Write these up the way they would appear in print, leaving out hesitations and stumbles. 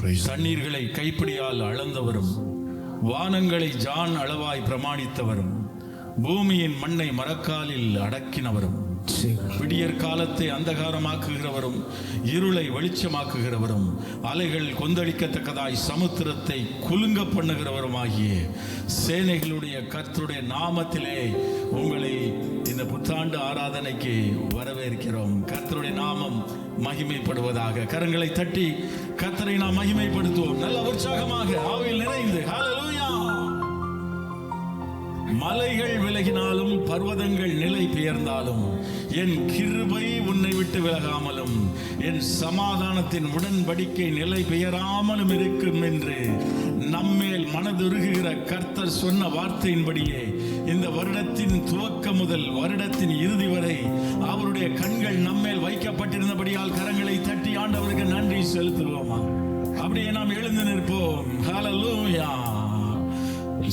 தண்ணீர்களை கைப்பிடியால் அளந்தவரும், வானங்களை ஜான் அளவாய் பிரமாணித்தவரும், பூமியின் மண்ணை மரக்காலில் அடக்கினவரும், விடியற் காலத்தை அந்தகாரமாக்குகிறவரும், இருளை வெளிச்சமாக்குகிறவரும், அலைகள் கொந்தளிக்கத்தக்கதாய் சமுத்திரத்தை குலுங்க பண்ணுகிறவருமாகிய சேனைகளுடைய கர்த்தருடைய நாமத்திலே உங்களை இந்த புத்தாண்டு ஆராதனைக்கு வரவேற்கிறோம். கர்த்தருடைய நாமம் மகிமைப்படுவதாக. கரங்களை தட்டி கர்த்தரை நாம் மகிமைப்படுத்துவோம். நல்ல உற்சாகமாக ஆவியில் நிறைந்து ஹல்லேலூயா. மலைகள் விலகினாலும் பர்வதங்கள் நிலை பெயர்ந்தாலும் என் கிருபை உன்னை விட்டு விலகாமலும் என் சமாதானத்தின் உடன்படிக்கை நிலை பெயராமலும் இருக்கும் என்று நம்மேல் மனதுருகுகிற கர்த்தர் சொன்ன வார்த்தையின்படியே இந்த வருடத்தின் துவக்கம் முதல் வருடத்தின் இறுதி வரை அவருடைய கண்கள் நம்மேல் வைக்கப்பட்டிருந்தபடியால் கரங்களை தட்டி ஆண்டவருக்கு நன்றி செலுத்துவோமா? அப்படியே நாம் எழுந்து நிற்போம். ஹல்லேலூயா.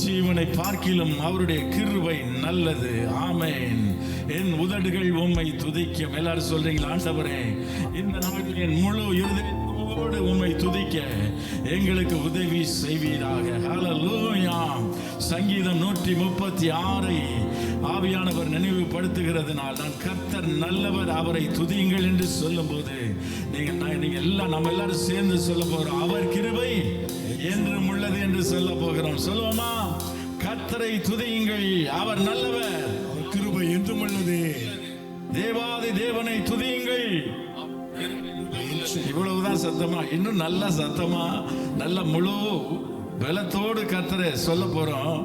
ஜீவனை பார்க்கிலும் அவருடைய கிருபை நல்லது. ஆமென். என் உதடுகள் உம்மை துதிக்கும். எல்லாரும் சொல்றீங்களா? ஆண்டவரே, இந்த நாளில் என் முழு இருதயத்தோடு உம்மை துதிக்க எங்களுக்கு உதவி செய்வீராக. ஹல்லேலூயா. சங்கீதம் 136 ஆவியானவர் நினைவுபடுத்துகிறதுனால் நான் கர்த்தர் நல்லவர், அவரை துதியுங்கள் என்று சொல்லும் போது நீங்க எல்லாம் நம்ம எல்லாரும் சேர்ந்து சொல்ல போறோம். அவர் கிருபை என்றும் உள்ளது என்று சொல்ல போகிறோம். சொல்லுவோமா? கர்த்தரை துதியுங்கள், அவர் நல்லவர், அவர் கிருபை என்றும் உள்ளது. தேவாதி தேவனை துதியுங்கள். இவ்வளவுதான் சத்தமா? இன்னும் நல்ல சத்தமா, நல்ல முழு பலத்தோடு கர்த்தரை சொல்ல போறோம்.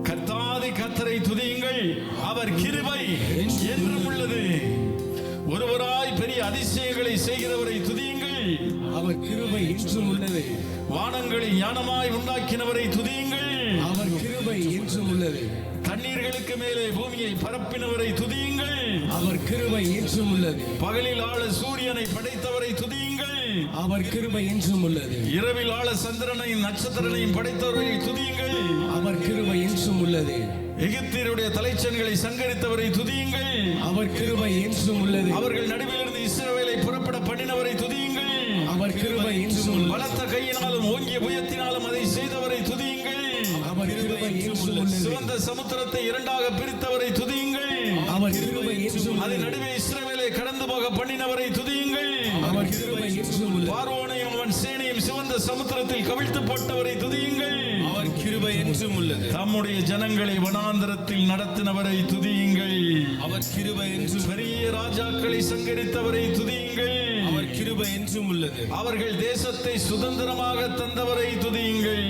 கர்த்தாதி கர்த்தரை துதியுங்கள், அவர் கிருபை என்றும் உள்ளது. ஒருவராய் பெரிய அதிசயங்களை செய்கிறவரை துதியுங்கள், அவர் கிருபை என்றும் உள்ளது. வானங்களை ஞானமாய் உண்டாக்கினவரை துதியுங்கள், அவர் கிருபை என்றும் உள்ளது. தண்ணீர்களுக்கு மேலே பூமியை பரப்பினவரை துதியுங்கள், அவர் கிருபை என்றும் உள்ளது. பகலில் ஆள சூரியனை படைத்தவரை துதியுங்கள், அவர் கிருபை என்றும் உள்ளது. இரவில் ஆள சந்திரனையும் நட்சத்திரனையும் படைத்தவரை துதியுங்கள், அவர் கிருபை என்றும் உள்ளது. எகிப்தியருடைய தலைச்சன்களை சங்கரித்தவரை துதியுங்கள், அவர் கிருபை என்றும் உள்ளது. அவர்கள் நடுவிலிருந்து இஸ்ரவேலை புறப்பட பண்ணினவரை துதியுங்கள், அவர் கிருபை என்றும் உள்ளது. பலத்த கையினாலும் ஓங்கிய புயத்தினாலும் அதை செய்தவரை துதியுங்கள், அவர் கிருபை என்றும் உள்ளது. சிவந்த சமுத்திரத்தை இரண்டாக பிரித்தவரை துதியுங்கள், அவர் கிருபை என்றும் அதை உள்ளது. நடுவே இஸ்ரவேலை கடந்து போக பண்ணினவரை துதியுங்கள், அவர் கிருபை என்றும் உள்ளது. பார்வோனையும் அவன் சேனையும் சிவந்த சமுத்திரத்தில் கவிழ்த்து போட்டவரை துதியுங்கள், அவர் கிருபை என்றும் உள்ளது. தம்முடைய ஜனங்களை வனாந்தரத்தில் நடத்தினவரை துதியுங்கள், அவர் கிருபை என்றும் பெரிய ராஜாக்களை சங்கரித்தவரை துதியுங்கள், அவர் கிருபை என்றும் உள்ளது. அவர்கள் தேசத்தை சுதந்திரமாக தந்தவரை துதியுங்கள்,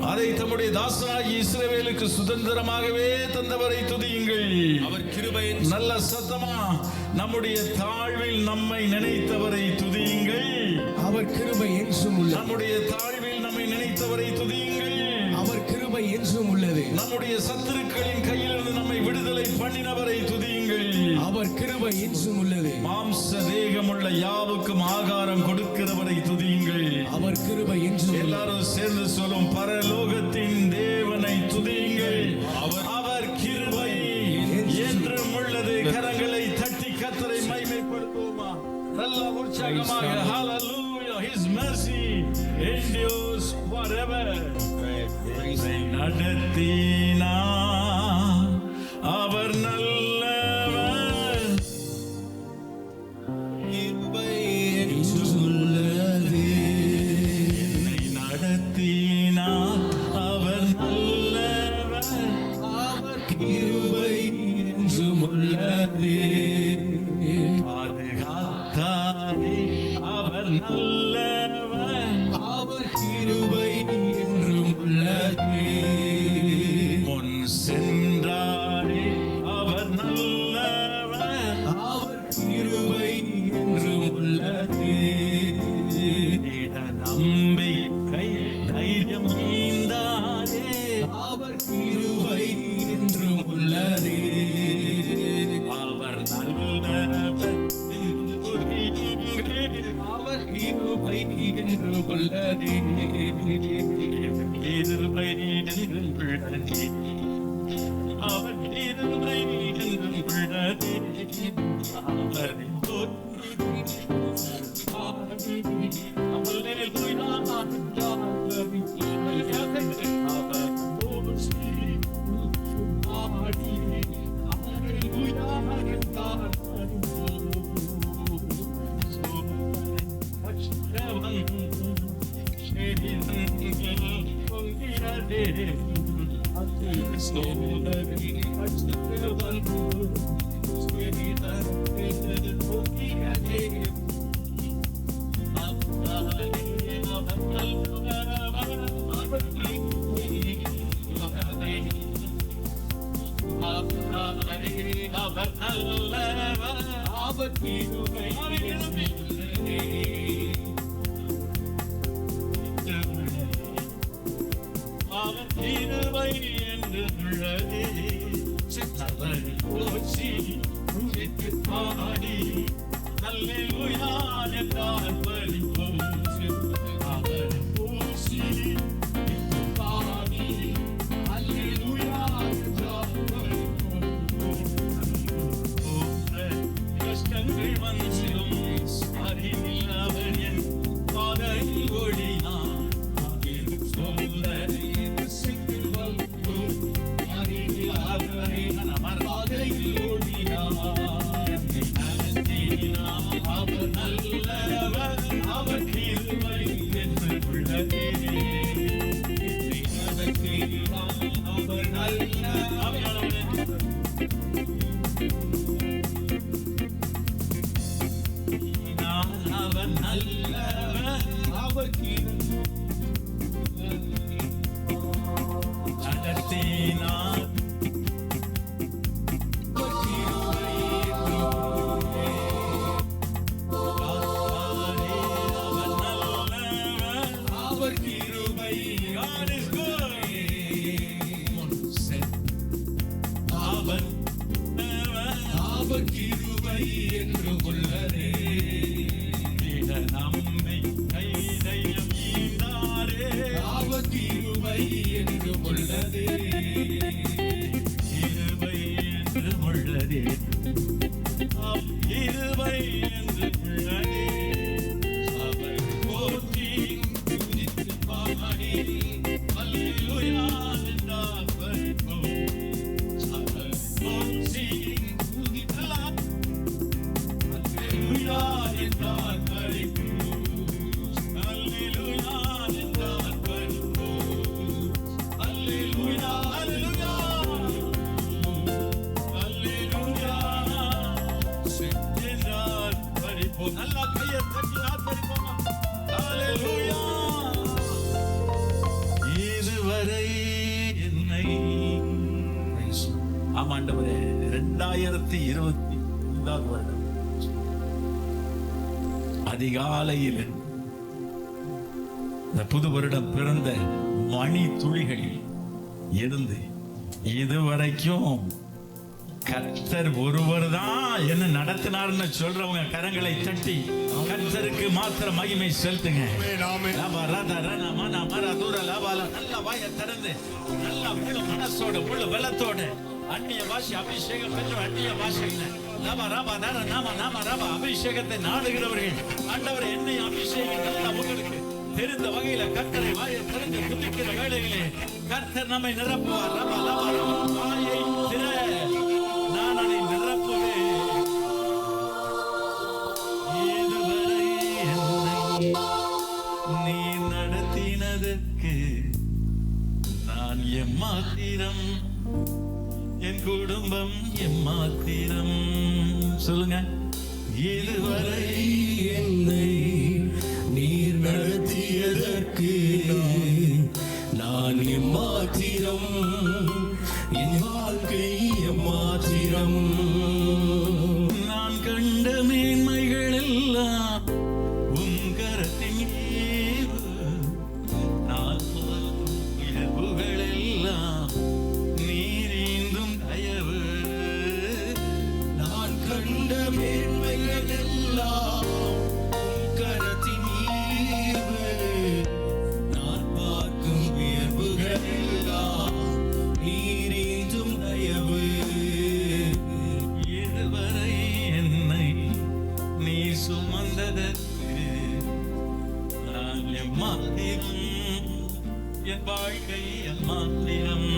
அதை தம்முடைய தாசனாகி இஸ்ரவேலுக்கு சுதந்திரமாகவே தந்தவரை துதியுங்கள், அவர் கிருபை நல்ல சத்தமா நம்முடைய தாழ்வில் நம்மை நினைத்தவரை துதியுங்கள், அவர் கிருபை என்றும் உள்ளது. நம்முடைய தாழ்வில் நம்மை நினைத்தவரை துதியுங்கள், அவர் கிருபை என்றும் உள்ளது. நம்முடைய சத்துருக்களின் கையிலிருந்து நம்மை விடுதலை பண்ணினவரை துதியுங்கள், அவர் கிருபை என்றும் உள்ளது. மாம்ச தேகமுள்ள யாவுக்கும் ஆகாரம் கொடுக்கிறவரை துதியுங்கள், அவர் கிருபை என்றும் உள்ளது. எல்லாரும் சேர்ந்து சொல்லும் பரலோகத்தின் தேவனை துதியுங்கள், அவர் கிருபை என்றும் உள்ளது. கரங்களை தட்டி கர்த்தரை மகிமைப்படுத்துவோமா? நல்ல உற்சாகமாக ஹல்லேலூயா. His mercy endures forever. நடத்தினார் அவர் நல்லவர், கிருபை என்றும் உள்ளது. என்னை நடத்தினார் அவர் நல்லவர், அவர் கிருபை என்றும் உள்ளது. பாதுகாத்தாரே அவர் நல்லவர், அவர் கிருபை என்றும் உள்ளது. முன் சென்றாரே அவர் நல்லவர், அவர் கிருபை என்றும் உள்ளது. நம்பிக்கை தைரியம் நீந்தாரே அவர் கிருபை என்றும் உள்ளது. அவர் நல்லவர், அவர் கிருபை என்றும் உள்ளது. இருபை உள்ளது, அவர் இருபை உள்ளது, அவர் சோதனை கஷ்டத்தில் வந்து ஸ்வீதர் போக்கியதே ஆமாண்டவரே 2025 வருடம் அதிகாலையில் இந்த புது வருடம் பிறந்த மணி துளிகளில் இருந்து இதுவரைக்கும் கர்த்தர் ஒருவர் தான் என்ன நடத்தினார்னு சொல்றவங்க கரங்களை தட்டி கர்த்தருக்கு மாத்திர மகிமை செலுத்துங்க. நல்ல வாயை திறந்து நல்ல முழு மனசோட முழு பலத்தோட அந்நிய பாஷை அபிஷேகம் பெற்ற அந்நிய பாஷையில அபிஷேகத்தை நாடுகிறவர்கள் ஆண்டவரை என்னை அபிஷேகம் நல்ல உங்களுக்கு தெரிந்த வகையில கர்த்தரை வாயை திறந்து துதிக்கிற வேளையிலே கர்த்தர் நம்மை நிரப்புவார். வாயை திற, நான் அதை நிரப்புவேன். இதுவரை என்னை நீ நடத்தினதற்கு நான் எம்மாத்திரம், என் குடும்பம் எம்மாத்திரம். சொல்லுங்க. இதுவரை என்னை நீர் நடத்தியதற்கு நான் எம்மாத்திரம், என் வாழ்க்கை எம்மாத்திரம். நான் கண்ட மேன்மைகள் எல்லாம் உன் கரத்தின் ஈவு, நான் இயல்புகள் எல்லாம் நீரீந்தும் தயவு. நான் கண்ட மேன்மைகள் எல்லாம் உன் கரத்தின் ஈவு, நான் பார்க்கும் வியர்வுகள் எல்லாம் நீரீந்தும் தயவு. இதுவரை என்னை நீ சுமந்ததற்கு நான் எம்மாத்திரம், என் வாழ்க்கை எம்மாத்திரம்.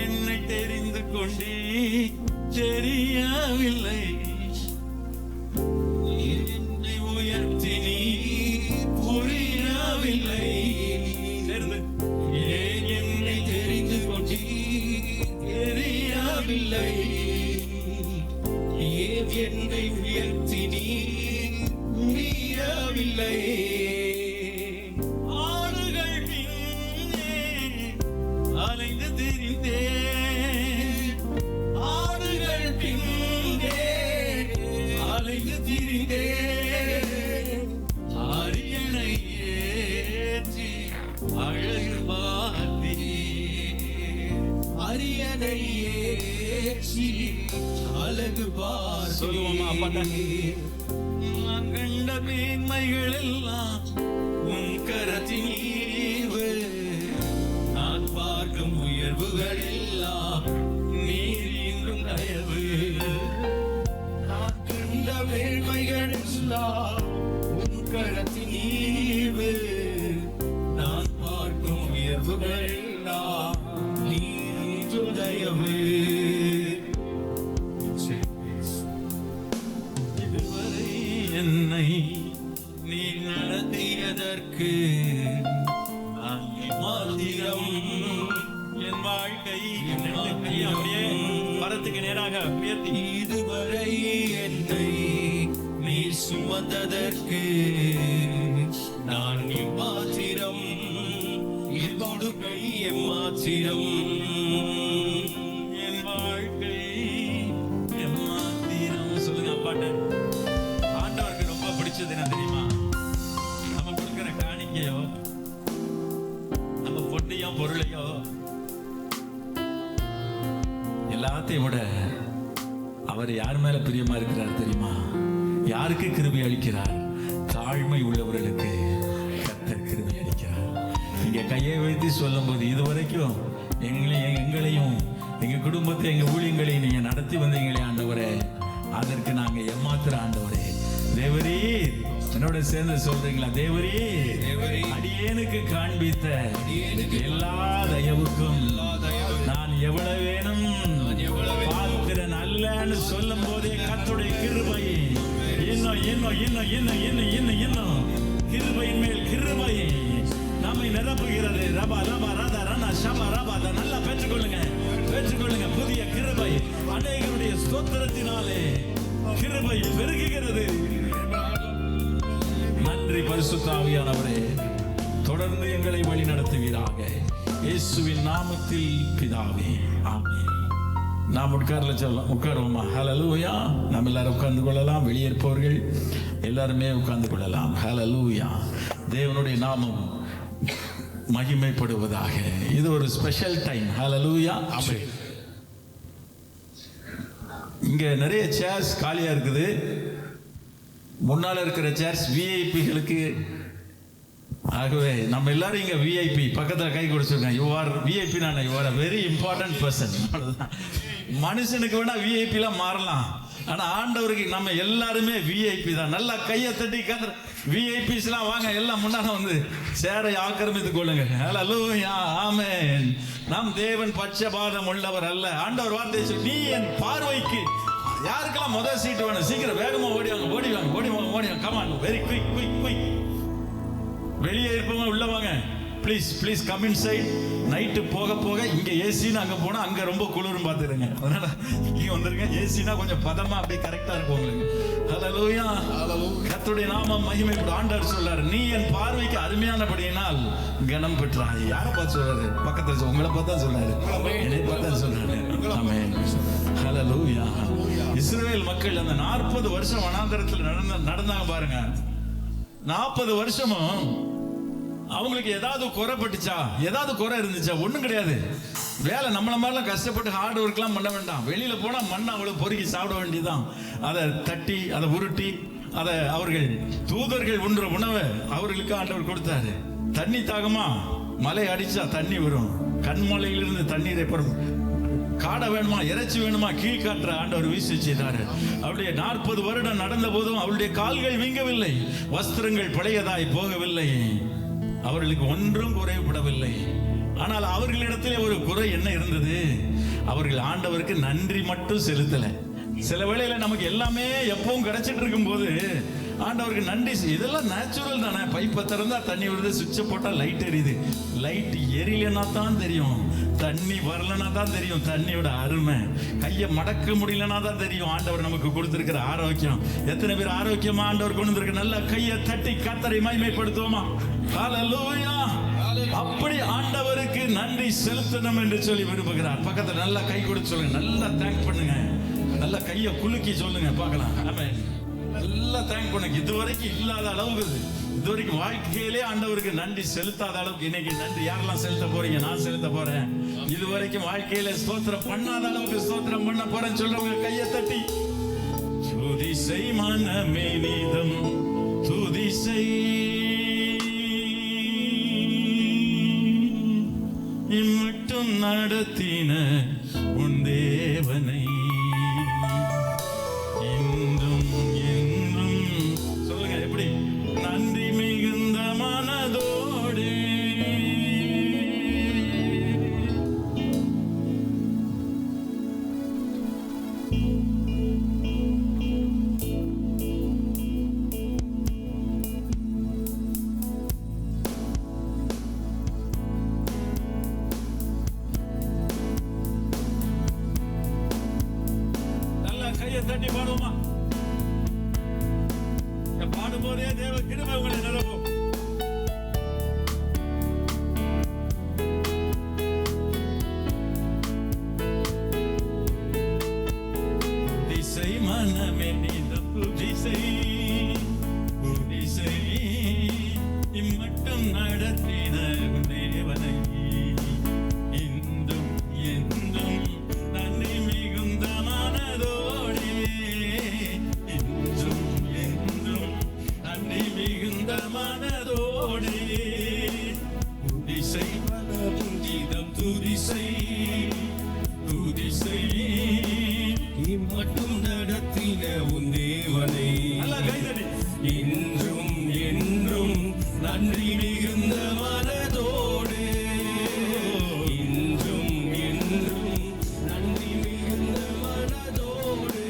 என்னை தெரிந்து கொண்டே தெரியவில்லை, என்னை உயர்த்தி நீ புரிய முடியவில்லை. ஏன் என்னை உயர்த்தி நீ முடியவில்லை. ஆடுகள் பின்னே அலைந்து திரிந்தேன், ஆடுகள் பின்னே அலைந்து திரிந்தேன். அரியணை ஏற்றி அழகு பார்த்தேன். அரியணை ஏற்றி அழகு பார். சொல்லுவோமா அப்பாட்ட? நான் கண்ட மேன்மைகள் எல்லாம் உன் கரத்தின் ஈவு. நான் பார்க்கும் உயர்வுகள் எல்லாம் நீர் இன்றும் தயவு. நான் கண்ட வேள்மைகள் எல்லாம் உன் கரத்தின் ஈவு. நான் பார்க்கும் உயர்வுகள் எல்லாம் நீர் இன்றும் தயவு. இதுவரை என்னை நீ நடத்தியதற்கு நான் மாத்திரம் என் வாழ்க்கை அப்படியே மரத்துக்கு நேராக உயர்த்தி. இதுவரை என்னை நீ சுமந்ததற்கு நான் இம்மாத்திரம். இவ்வாடுகை எம்மாத்திரம். என் வாழ்க்கை எம்மாத்திரம். சொல்லுங்க அப்பாட்ட. ஆண்டவருக்கு ரொம்ப பிடிச்சது என்ன தெரியுமா? நம்ம கொடுக்கிற காணிக்கையோ, நம்ம பொண்ணையோ பொருளையோ, எல்லாத்தையும் விட அவர் யார் மேல பிரியமா இருக்கிறார் தெரியுமா? யாருக்கு கிருபை அளிக்கிறார்? தாழ்மை உள்ளவர்களுக்கு கர்த்தர் கிருபை அளிக்கிறார். நீங்க கையை வைத்து சொல்லும்போது, இதுவரைக்கும் எங்களையும் எங்க குடும்பத்தை, எங்க ஊழியங்களையும் நீங்க நடத்தி வந்தீங்களே ஆண்டவரே, அதற்கு நாங்க ஏமாத்துற ஆண்டவரே. தேவரீர் என்னோட சேர்ந்து சொல்றீங்களா? தேவரீர் அடியேனுக்கு காண்பித்த எல்லா தயவுக்கும் நான் எவ்வளவு வேணும் பார்க்கிறேன் அல்லன்னு சொல்லும் போதே கர்த்தருடைய கிருபை இன்னும் இன்னும் இன்னும் இன்னும் இன்னும் இன்னும் இன்னும் கிருபையின் மேல் கிருபை நம்மை நிரப்புகிறது. ரபா ரபா ராதா ரணா ஷபா ரபா. அதை நல்லா பெற்றுக்கொள்ளுங்க, பெற்றுக்கொள்ளுங்க. புதிய கிருபை அநேகருடைய ஸ்தோத்திரத்தினாலே கிருபை பெருகுகிறது. நன்றி பரிசுத்த ஆவியானவரே, தொடர்ந்து எங்களை வழி நடத்துவீராக. இயேசுவின் நாமத்தில் பிதாவே, ஆமென். நாம் உட்காருவோமா? ஹல்லேலூயா. நாம் எல்லாரும் உட்கார்ந்து கொள்ளலாம். வெளியேற்பவர்கள் எல்லாருமே உட்கார்ந்து கொள்ளலாம். ஹல்லேலூயா. தேவனுடைய நாமம் மகிமைப்படுவதாக. இது ஒரு ஸ்பெஷல் டைம். ஹல்லேலூயா. ஆமென். இங்க நிறைய சேர்ஸ் காலியா இருக்குது. முன்னால இருக்கிற சேர்ஸ் விஐபிகளுக்கு. ஆகவே நம்ம எல்லாரும் இங்க விஐபி. பக்கத்துல கை கொடுத்துருங்க. You are VIP. நான் you are a very important person. மனுஷனுக்கு வேணா விஐபிலாம் மாறலாம், ஆனா ஆண்டவருக்கு நம்ம எல்லாருமே விஐபி தான். நல்லா கையை தட்டி விஐபிஸ்லாம் வாங்க, எல்லாம் முன்னாடி வந்து சேரை ஆக்கிரமித்துக் கொள்ளுங்க. ஹல்லேலூயா. ஆமென். நம் தேவன் பட்சபாதம் உள்ளவர் அல்ல. ஆண்டவர் வார்த்தை சொல்லி, நீ என் பார்வைக்கு. யாருக்கெல்லாம் முதல் சீட்டு வேணும்? சீக்கிரம் வேகமா ஓடிவாங்க, ஓடிவாங்க, ஓடிவாங்க, ஓடிவாங்க. Come on, very quick quick quick. வெளியே இருப்பவங்க உள்ள வாங்க. Please please come inside. Night போக போக இங்கே ஏசின்னு அங்கே போனால் அங்கே ரொம்ப குளிரும் பார்த்துருங்க. அதனால இங்கே வந்துருங்க. ஏசினா கொஞ்சம் பதமா அப்படியே கரெக்டாக இருக்கும் உங்களுக்கு. ஹல்லேலூயா. கர்த்தருடைய நாமம் மகிமைப்படும். ஆண்டவர் சொல்றாரு, நீ என் பார்வைக்கு அருமையானபடியினால் கனம் பெற்றாய். யாரை பார்த்து சொல்றாரு? பக்கத்தில் உங்களை பார்த்தா சொல்றாரு, என்னை பார்த்தா சொல்றாரு. ஆமென். ஹல்லேலூயா. இஸ்ரவேல் மக்கள் அந்த 40 வருஷம் வனாந்தரத்தில் நடந்தாங்க பாருங்க. 40 வருஷமும் அவங்களுக்கு ஏதாவது குறைப்பட்டுச்சா? ஏதாவது குறை இருந்துச்சா? ஒன்றும் கிடையாது. வேலை நம்மள மாதிரிலாம் கஷ்டப்பட்டு ஹார்ட் ஒர்க்லாம் பண்ண வேண்டாம். வெளியில போனால் மண்ணை அவ்வளோ பொறுக்கி சாப்பிட வேண்டியதுதான். அதை தட்டி, அதை உருட்டி, அதை அவர்கள் தூதர்கள் உண்ற உணவை அவர்களுக்கு ஆண்டவர் கொடுத்தாரு. தண்ணி தாகமா? மலை அடிச்சா தண்ணி வரும். கண்மலையிலிருந்து தண்ணீரை பெறும். காடை வேணுமா, இறைச்சி வேணுமா, கீழ்காற்ற ஆண்டவர் வீசி செய்தாரு. அவருடைய 40 வருடம் நடந்த போதும் அவருடைய கால்கள் வீங்கவில்லை, வஸ்திரங்கள் பழையதாய் போகவில்லை, அவர்களுக்கு ஒன்றும் குறைபடவில்லை. ஆனால் அவர்களிடத்திலே ஒரு குறை என்ன இருந்தது? அவர்கள் ஆண்டவருக்கு நன்றி மட்டும் செலுத்தல. சில வேளையில நமக்கு எல்லாமே எப்பவும் கிடைச்சிட்டு இருக்கும் போது ஆண்டவருக்கு நன்றி. இதெல்லாம் நேச்சுரல் தானே. பைப்பை திறந்தா தண்ணி வருது, சுவிட்சை போட்டால் லைட் எரியுது. லைட் எரியலனா தான் தெரியும், தண்ணி வரலனா தான் தெரியும் தண்ணியோட அருமை. கையை மடக்க முடியலனா தான் தெரியும் ஆண்டவர் நமக்கு கொடுத்திருக்கிற ஆரோக்கியம். எத்தனை பேர் ஆரோக்கியமா ஆண்டவர் கொண்டு வந்திருக்க? நல்ல கையை தட்டி கர்த்தரை மகிமைப்படுத்துவோமா? ஹல்லேலூயா. அப்படி ஆண்டவருக்கு நன்றி செலுத்தணும் என்று சொல்லி விரும்புகிறார். பக்கத்துல நல்லா கை கொடுத்து சொல்லுங்க, நல்லா தேங்க் பண்ணுங்க, நல்லா கையை குலுக்கி சொல்லுங்க பார்க்கலாம். ஆமென். நல்லா தேங்க் பண்ணுங்க. இதுவரைக்கும் இல்லாத அளவுக்கு, இதுவரைக்கும் வாழ்க்கையிலே ஆண்டவருக்கு நன்றி செலுத்தாத அளவுக்கு இன்னைக்கு நன்றி யாரெல்லாம் செலுத்த போறீங்க? நான் செலுத்த போறேன். இதுவரைக்கும் வாழ்க்கையில ஸ்தோத்திரம் பண்ணாத அளவுக்கு ஸ்தோத்திரம் பண்ண போறேன்னு சொல்றவங்க கையை தட்டி துதி செய் மனமே நீதம் துதி செய் இம்மட்டும் நடத்தின உன் தேவனை இன்றும் என்றும். சொல்லுங்க எப்படி? நன்றி மிகுந்த மனதோடு கையை தட்டி பாடுவோமா? பாடும்போதே தேவ கிருபை உங்களை நிரப்பும். திசை மனமே நீதம் திசை திசை இம்மட்டும் நடத்தின தேவனை இன்றும் என்றும் நன்றி மிகுந்த மனதோடு இன்றும் என்றும் நன்றி மிகுந்த மனதோடு துதிசை பலமும் துதிசை துதிசை இம்மட்டும் நடத்தின உன் தேவனை இன்றும் என்றும் நன்றி மிகுந்த மனதோடு இன்றும் என்றும் நன்றி மிகுந்த மனதோடு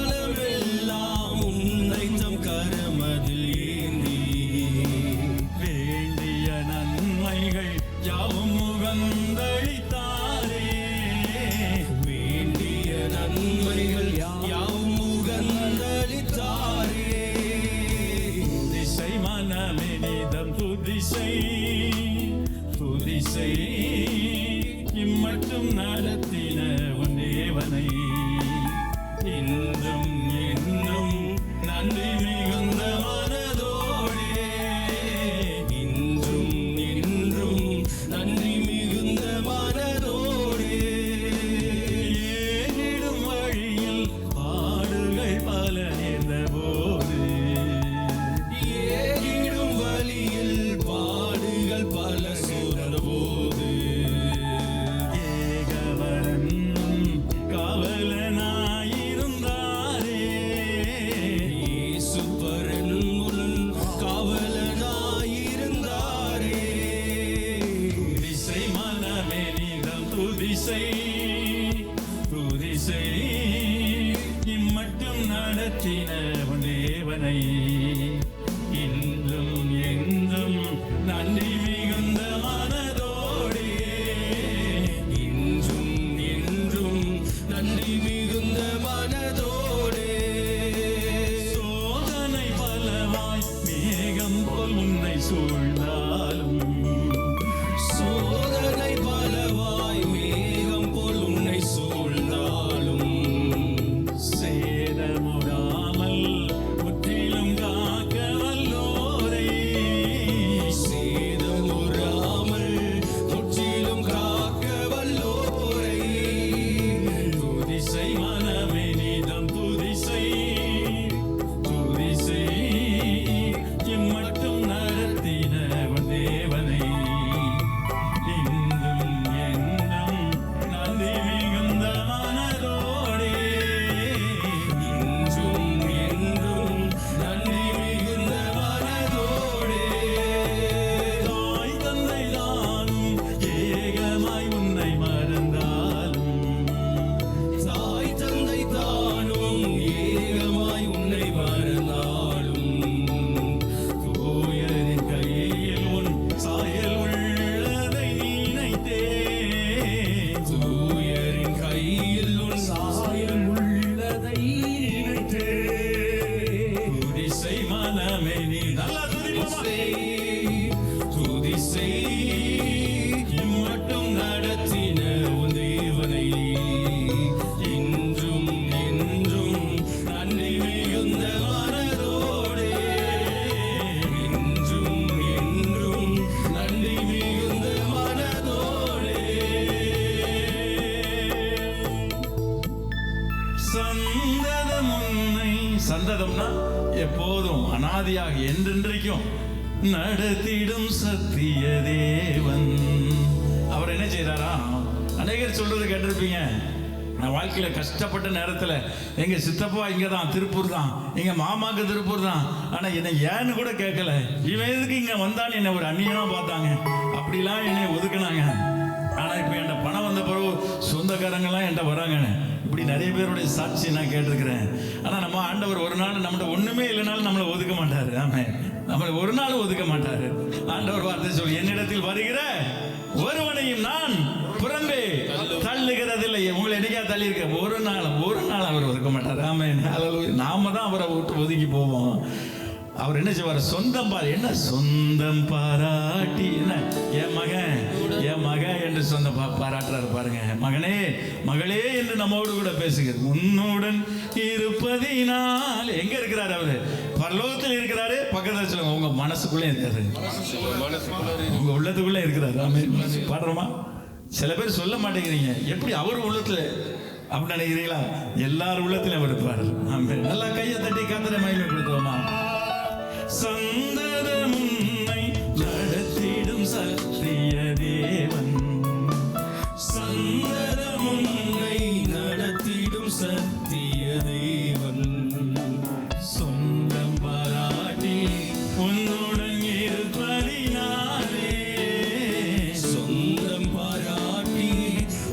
முன்காலமெல்லாம் உன்னை தம் கரமதில் ஏந்தி வேண்டிய நன்மைகள் யாவும் முகந்தளித்தாரே வேண்டிய நன்மைகள் யாவும் முகந்தளித்தாரே திசை மனமே நீதம் துதிசை துதிசை இம்மட்டும் நடத்தின உன் தேவனை இன்றும் என்றும் நன்றி மிகுந்த மனதோடே இன்றும் என்றும் நன்றி மிகுந்த மனதோடே ஏறிடும் வழியில் பாடுகள் பல நேர்ந்த போது ஏறிடும் வழியில் பாடுகள் பல சூழ்ந்த போது ஏகவரன் காவலனாயிருந்தாரே இயேசுபரன் உன் காவலனாயிருந்தாரே துதிசை மனமே நீதம் துதிசை துதிசை இம்மட்டும் நடத்தின உன் தேவனை இன்றும் என்றும் நன்றி மிகுந்த மனதோடே இன்றும் என்றும் நன்றி மிகுந்த மனதோடே சோதனை பலவாய் மேகம் போல் உன்னை சூழ்ந்தாலும் சோதனை பலவாய் மேகம் போல் உன்னை சூழ்ந்தாலும் சேதமுறாமல் முற்றிலும் காக்க வல்லோரை சேதமுறாமல் முற்றிலும் காக்க வல்லோரை துதிசை மனமே நீதம் துதிசை துதிசை இம்மட்டும் நடத்தின உன் துதி செய். இம்மட்டும் நடத்தின உன் தேவனை இன்றும் என்றும் நன்றி மிகுந்த மனதோடே, இன்றும் என்றும் நன்றி மிகுந்த மனதோடே. சந்ததம் உன்னை, சந்ததம்னா எப்போதும் அனாதியாக என்றென்றைக்கும் நடத்திடும் சத்திய தேவன். அவர் என்ன செய்தாரா? அநேகர் சொல்றது கேட்டிருப்பீங்க. நான் வாழ்க்கையில கஷ்டப்பட்ட நேரத்துல எங்க சித்தப்பா இங்க தான், திருப்பூர் தான், எங்க மாமாக்கு திருப்பூர் தான், ஆனா என்னை ஏன்னு கூட கேட்கல. இவன் எதுக்கு இங்க வந்தான்னு என்னை ஒரு அந்நியனா பார்த்தாங்க, அப்படிலாம் என்னை ஒதுக்குனாங்க. ஆனா இப்ப என்கிட்ட பணம் வந்த பிறகு சொந்தக்காரங்கெல்லாம் என்கிட்ட வராங்க. இப்படி நிறைய பேருடைய சாட்சி நான் கேட்டிருக்கிறேன். ஆனா நம்ம ஆண்டவர் ஒரு நாள் நம்மகிட்ட ஒண்ணுமே இல்லைனாலும் நம்மளை ஒதுக்க மாட்டாரு. ஆமே, நம்மளை ஒரு நாள் ஒதுக்க மாட்டாரு. ஆண்டவர் வார்த்தை சொல்லி, என்னிடத்தில் வருகிற ஒருவனையும் நான் புறம்பே தள்ளுகிறதில்லை. உங்களை என்னைக்கா தள்ளி இருக்க? ஒரு நாள் அவர் ஒதுக்க மாட்டார். ஆமே, நாம தான் அவரை விட்டு ஒதுக்கி போவோம். அவர் என்ன செய்வார்? சொந்தம் என்ன சொந்தம் பாராட்டி, என்ன என் மகன் என்று சொந்தம் பாராட்டுறாரு பாருங்க. மகனே மகளே என்று நம்மோடு கூட பேசுகிறார். உன்னுடன் இருப்பதினால். எங்க இருக்கிறாரு அவரு? பரலோகத்தில் இருக்கிறாரு. பக்கத்துல சொல்லுங்க, உங்க மனசுக்குள்ளே இருக்காரு, உங்க உள்ளத்துக்குள்ள இருக்கிறாரு. ஆமே, பாடுறோமா? சில பேர் சொல்ல மாட்டேங்கிறீங்க. எப்படி அவர் உள்ளத்துல அப்படின்னு நினைக்கிறீங்களா? எல்லாரும் உள்ளத்திலும் அவர் இருப்பார். ஆமே, நல்லா கையை தட்டி கர்த்தரை மகிமைப்படுத்துவோமா? சந்ததம் உன்னை நடத்திடும் சத்திய தேவன், சந்ததம் உன்னை நடத்திடும் சத்திய தேவன், சொந்தம் பாராட்டி உன்னுடன் இருப்பதினாலே, சொந்தம் பாராட்டி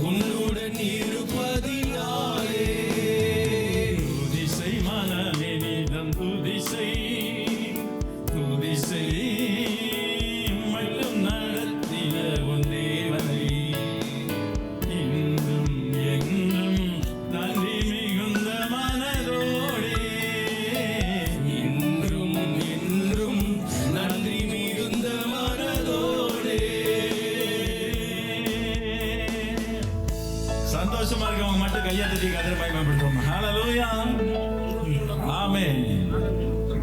உன்னுடன் இருப்பதினாலே. துதிசை மனமே நீதம் துதிசை மட்டும் நடத்தின உன் தேவனை இன்றும் என்றும் நன்றி மிகுந்த மனதோடே, இன்றும் என்றும் நன்றி மிகுந்த மனதோடே. சந்தோஷமா இருக்கவங்க மட்டும் கையை தட்டி கர்த்தரை மகிமைப்படுத்துவோம். ஹல்லேலூயா, ஆமென்.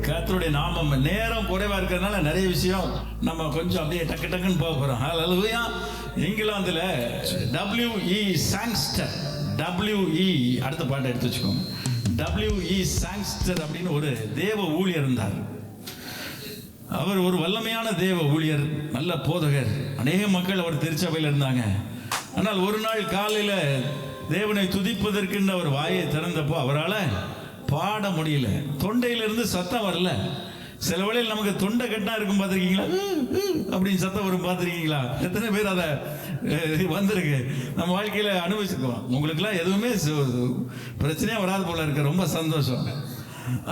கர்த்தருடைய நாமம். நேரம் குறைவா இருக்கிறதுனால நிறைய விஷயம் நம்ம கொஞ்சம் அப்படியே டக்கு டக்குன்னு போக போறோம். ஹல்லேலூயா. இங்கிலாந்துல W.E. Songster, W.E. அடுத்த பாட்டை எடுத்து வச்சுக்கோங்க. W.E. சாங்ஸ்டர் அப்படின்னு ஒரு தேவ ஊழியர் இருந்தார். அவர் ஒரு வல்லமையான தேவ ஊழியர், நல்ல போதகர். அநேக மக்கள் அவர் திருச்சபையில் இருந்தாங்க. ஆனால் ஒரு நாள் காலையில தேவனை துதிப்பதற்கென்று அவர் வாயை திறந்தப்போ அவரால் பாட முடியல. தொண்டையிலிருந்து சத்தம் வரல. சில வேளையில் நமக்கு தொண்டை கட்டா இருக்கும், பார்த்துருக்கீங்களா? அப்படின்னு சத்தம் வரும், பார்த்துருக்கீங்களா? எத்தனை பேர் அதை வந்திருக்கு, நம்ம வாழ்க்கையில அனுபவிச்சிருக்கோம். உங்களுக்குலாம் எதுவுமே பிரச்சனையா வராது போல இருக்க, ரொம்ப சந்தோஷம்.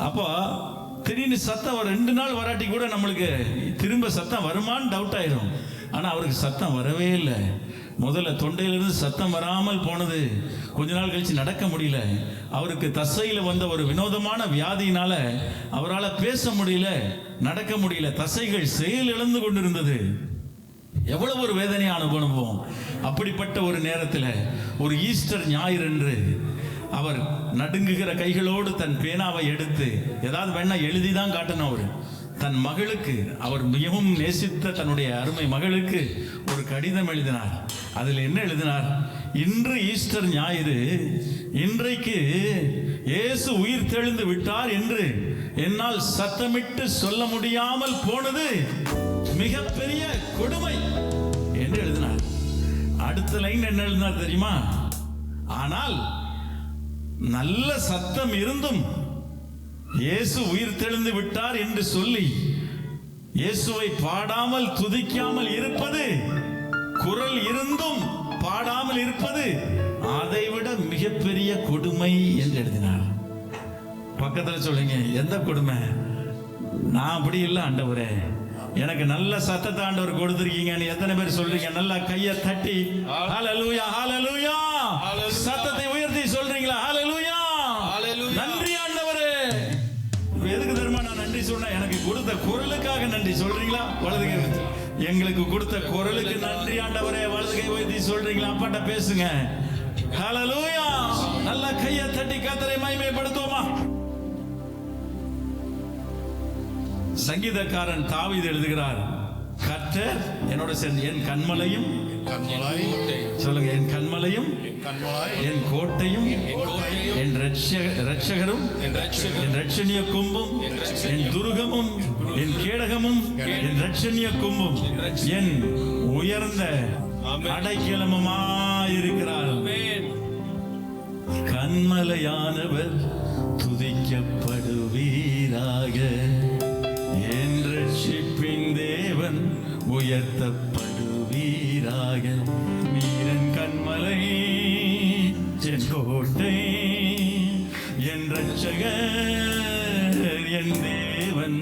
அப்போ திடீர்னு சத்தம் ஒரு 2 நாள் வராட்டி கூட நம்மளுக்கு திரும்ப சத்தம் வருமானு டவுட் ஆயிரும். ஆனா அவருக்கு சத்தம் வரவே இல்லை. முதல்ல தொண்டையிலிருந்து சத்தம் வராமல் போனது. கொஞ்ச நாள் கழிச்சு நடக்க முடியல. அவருக்கு தசையில வந்த ஒரு வினோதமான வியாதியினால அவரால் பேச முடியல, நடக்க முடியல. தசைகள் செயல் இழந்து கொண்டிருந்தது. எவ்வளவு ஒரு வேதனையான அனுபவம். அப்படிப்பட்ட ஒரு நேரத்தில் ஒரு ஈஸ்டர் ஞாயிறன்று அவர் நடுங்குகிற கைகளோடு தன் பேனாவை எடுத்து ஏதாவது வேணா எழுதி தான் காட்டணும். அவர் தன் மகளுக்கு, அவர் மிகவும் நேசித்த தன்னுடைய அருமை மகளுக்கு ஒரு கடிதம் எழுதினார். அதில் என்ன எழுதினார்? இன்று ஈஸ்டர் ஞாயிறு, இன்றைக்கு இயேசு உயிர் தெழுந்து விட்டார் என்று என்னால் சத்தமிட்டு சொல்ல முடியாமல் போனது மிகப்பெரிய கொடுமை என்று எழுதினார். அடுத்த லைன் என்ன எழுதினார் தெரியுமா? ஆனால் நல்ல சத்தம் இருந்தும் இயேசு உயிர் தெழுந்து விட்டார் என்று சொல்லி இயேசுவை பாடாமல் துதிக்காமல் இருப்பது, குரல் இருந்தும் பாடாமல் இருப்பது அதைவிட மிகப்பெரிய கொடுமை என்று எழுதினார். பக்கத்துல சொல்லுங்க, எந்த கொடுமை? நான் அப்படி இல்லை ஆண்டவரே, எனக்கு நல்ல சத்தத்தை ஆண்டவர் கொடுத்திருக்கீங்கன்னு எத்தனை பேர் சொல்றீங்க? நல்லா கையை தட்டி ஹல்லேலூயா ஹல்லேலூயா சத்தத்தை உயர்த்தி சொல்றீங்களா? ஹல்லேலூயா, நன்றி ஆண்டவரே. எதுக்கு தெரியுமா நான் நன்றி சொன்னேன்? எனக்கு கொடுத்த குரலுக்காக நன்றி சொல்றீங்களா? வலது எங்களுக்கு கொடுத்த குரலுக்கு நன்றி ஆண்டவரே. வலது கை வைத்து சொல்றீங்களா? அப்பாட்ட பேசுங்க. ஹல்லேலூயா. நல்ல கையை தட்டி கர்த்தரை மகிமைப்படுத்துவோமா? சங்கீதக்காரன் தாவீது எழுதுகிறார், கர்த்தர் என்னோட சேர்ந்து என் கண்மலையும் சொல்லுங்க, என் கண்மலையும் என் கோட்டையும் என் இரட்சகரும் என் இரட்சணிய கொம்பும் என் துருகமும் என் கேடகமும் என் இரட்சணிய கொம்பும் என் உயர்ந்த அடைக்கலமுமாயிருக்கிறார். கண்மலையானவர் துதிக்கப்படுவீராக, என் ரட்சிப்பின் தேவன் உயர்த்தப்படுவீராக. நீரன் கண்மலை என் கோட்டை என் ரட்சகர் என் தேவன்,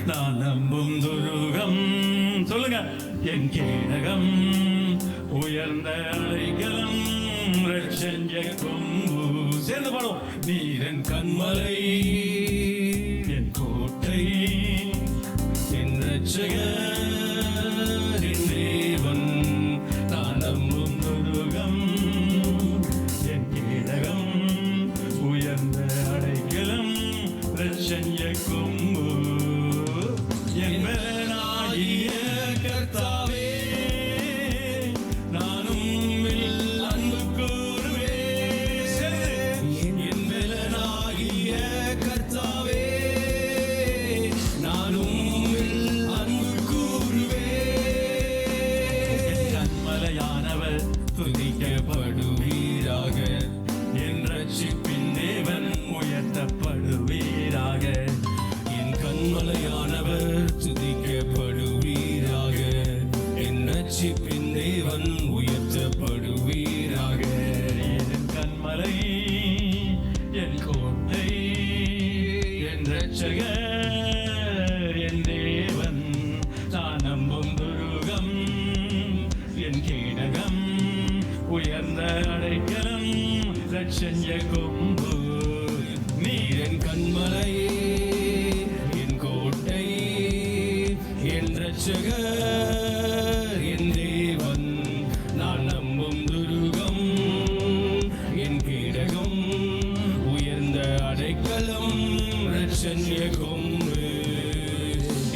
நான் நம்பும் துருகம் சொல்லுங்க, என் கேடகம் உயர்ந்த அடைக்கலம் ரட்சண்ய கொம்பு. சேர்ந்து பாடுவோம். நீரன் கண்மலை என் கோட்டை என் இரட்சகர் என் தேவன், நான் நம்பும் துருகம் என் கேடகம் உயர்ந்த அடைக்கலம் ரட்சண்ய கொம்பு. என் பலனாகிய கர்த்தாவே நானும் அன்பு கூறுவேன். என் பலனாகிய கர்த்தாவே நானும் அன்பு கூறுவேன். கண்மலையானவர் துதிக்கப்படுவீராக, என் ரட்சிப்பின் தேவன் உயர்த்தப்படுவீராக. என் கண்மலையானவர் துதிக்கப்படுவீராக, என் ரட்சிப்பின் தேவன் உயர்த்தப்படுவீராக. என் கண்மலை என் கோட்டை என் இரட்சகர் என் தேவன், நான் நம்பும் துருகம் என் கேடகம் உயர்ந்த அடைக்கலம் ரட்சண்ய கொம்பு. நீரன் கண்மலை என் கோட்டை என் இரட்சகர் என் தேவன், நான் நம்பும் துருகம் என் கேடகம் உயர்ந்த அடைக்கலம் ரட்சண்ய கொம்பு.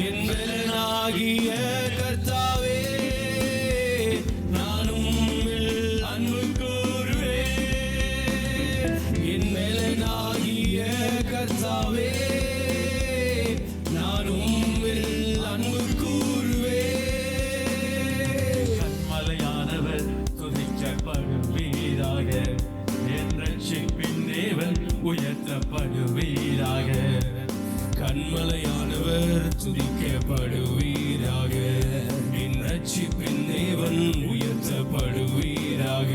என் பலனாகிய கர்த்தாவே நானும் அன்பு கூறுவேன். என் பலனாகிய கர்த்தாவே நானும் அன்பு கூறுவேன். கண்மலையானவர் துதிக்கப்படுவீராக, என் ரட்சிப்பின் தேவன் உயர்த்தப்படுவீராக. கண்மலையானவர் துதிக்கப்படுவீராக, என் ரட்சிப்பின் தேவன் உயர்த்தப்படுவீராக.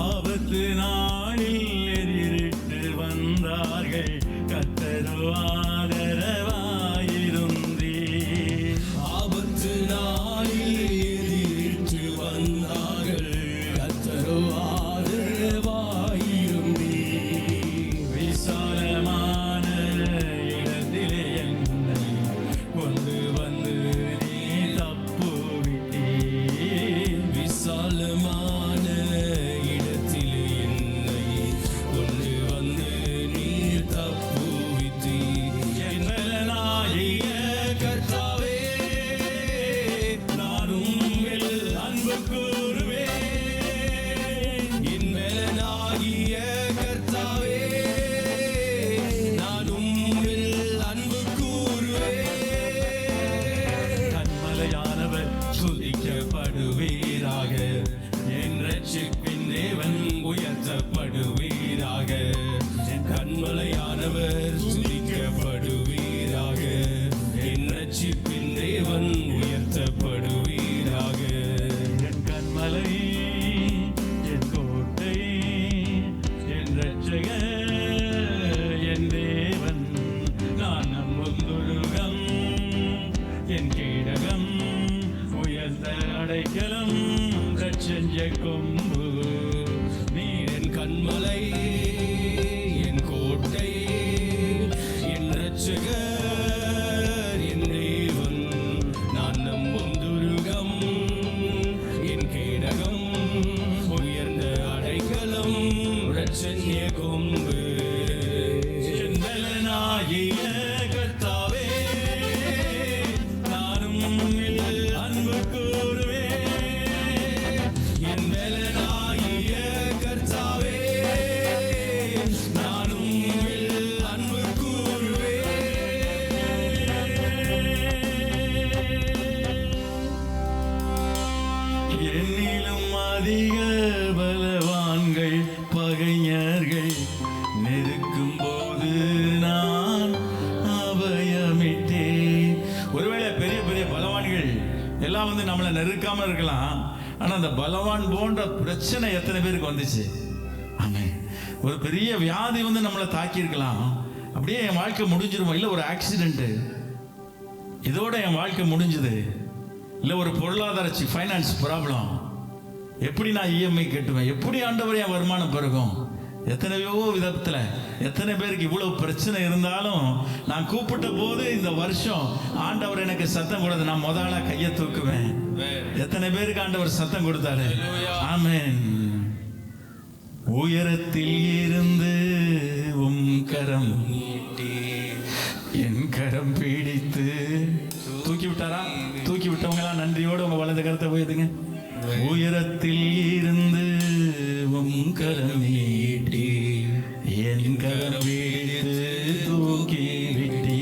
ஆபத்து நாளில் எதிரிட்டு வந்தார்கள், கர்த்தரோ ஆதரவாயிருந்தீர். ஆபத்து நாளில் எதிரிட்டு வந்தார்கள், கர்த்தரோ ஆதரவாயிருந்தீர். விசாலமான இடத்திலே என்னை கொண்டு வந்து நீ தப்புவித்தீர். விசாலமான இடத்திலே என்னை கொண்டு வந்து நீர் தப்புவித்தீர். என் பலனாகிய கர்த்தாவே நானும் அன்பு கூறுவேன். என் பலனாகிய கர்த்தாவே நானும் அன்பு கூறுவேன். கண்மலையானவர் துதிக்கப்படுவீராக, என் ரட்சிப்பின் தேவன் உயர்த்தப்படுவீராக. கண்மலையானவர் துதிக்கப்படுவீராக, என் ரட்சிப்பின் தேவன் உயர்த்தப்படுவீராக. என் கண்மலை என் கோட்டை என் இரட்சகர் என் தேவன், நான் நம்பும் துருகம் என் கேடகம் உயர்ந்த அடைக்கலம் ரட்சண்ய கொம்பு. நீர் என் கண்மலை என் கோட்டை என் இரட்சகர் என் தேவன், நான் பெரிய பலவான்கள் எல்லாம் நம்மளை நெருக்காம இருக்கலாம். ஆனா அந்த பலவான் போன்ற பிரச்சனை எத்தனை பேருக்கு வந்துச்சு? ஆமென். ஒரு பெரிய வியாதி நம்மளை தாக்கி இருக்கலாம். அப்படியே என் வாழ்க்கை முடிஞ்சிருமா? இல்லை ஒரு ஆக்சிடென்ட், இதோட என் வாழ்க்கை முடிஞ்சது. இல்லை ஒரு பொருளாதார ஃபைனான்ஸ் ப்ராப்ளம், எப்படி நான் இஎம்ஐ கட்டுவேன்? எப்படி ஆண்டவர் என் வருமானம் பெருகும்? எத்தனையோ விதத்துல எத்தனை பேருக்கு இவ்வளவு பிரச்சனை இருந்தாலும் நான் கூப்பிட்ட போது இந்த வருஷம் ஆண்டவர் எனக்கு சத்தம் கொடுத்து நான் முதல்ல கையை தூக்குவேன். எத்தனை பேருக்கு ஆண்டவர் சத்தம் கொடுத்தாரு? ஆமென். உயரத்தில் இருந்து உம் கரம் நீட்டி என் கரம் பிடித்து தூக்கி விட்டாரா? தூக்கி விட்டவங்க எல்லாம் நன்றியோடு உங்க வலது கரத்தை போயிடுங்க. உயரத்தில் இருந்து உம் கரம் நீட்டி என் கரம் பிடித்து தூக்கி விட்டி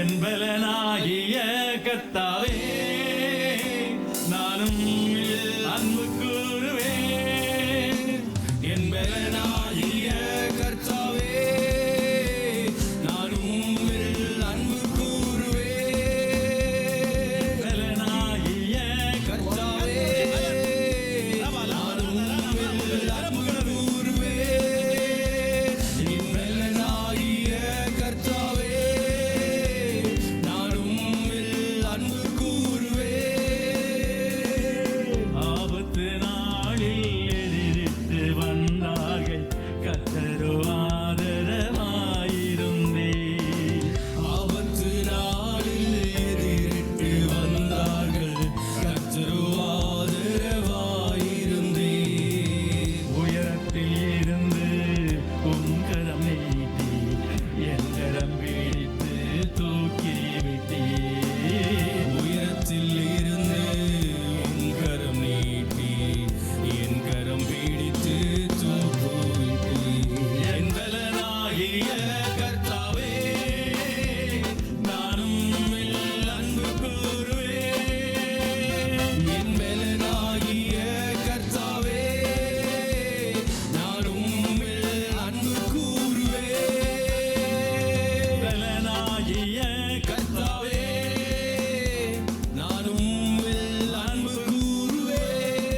என் பலனாகிய கர்த்தாவே நானும் அன்பு கூறுவேன். என் பலனாகிய கர்த்தாவே நானும் அன்பு கூறுவேன். பலனாகிய கர்த்தாவே நானும் அன்பு கூறுவேன். என் பலனாகிய கர்த்தாவே நானும் அன்பு கூறுவேன். ஆபத்து நாளில் எதிரிட்டு வந்தார்கள் கர்த்தரோ ஆதரவாயிருந்தே. ஆபத்து நாளில் எதிரிட்டு வந்தார்கள் கர்த்தரோ ஆதரவாயிருந்தே. உயரத்தில் இருந்து உம் கரம் நீட்டி என் கரம் பிடித்து தூக்கி விட்டீ. உயரத்தில் இருந்து உன் கரம் நீட்டி என் கரம் பிடித்து தூக்கி என் பலனாகிய கர்த்தாவே நானும் அன்பு கூறுவேன். என் பலனாகிய கர்த்தாவே நானும் அன்பு கூறுவேன். பலனாகிய கர்த்தாவே நானும் அன்பு கூறுவேன்.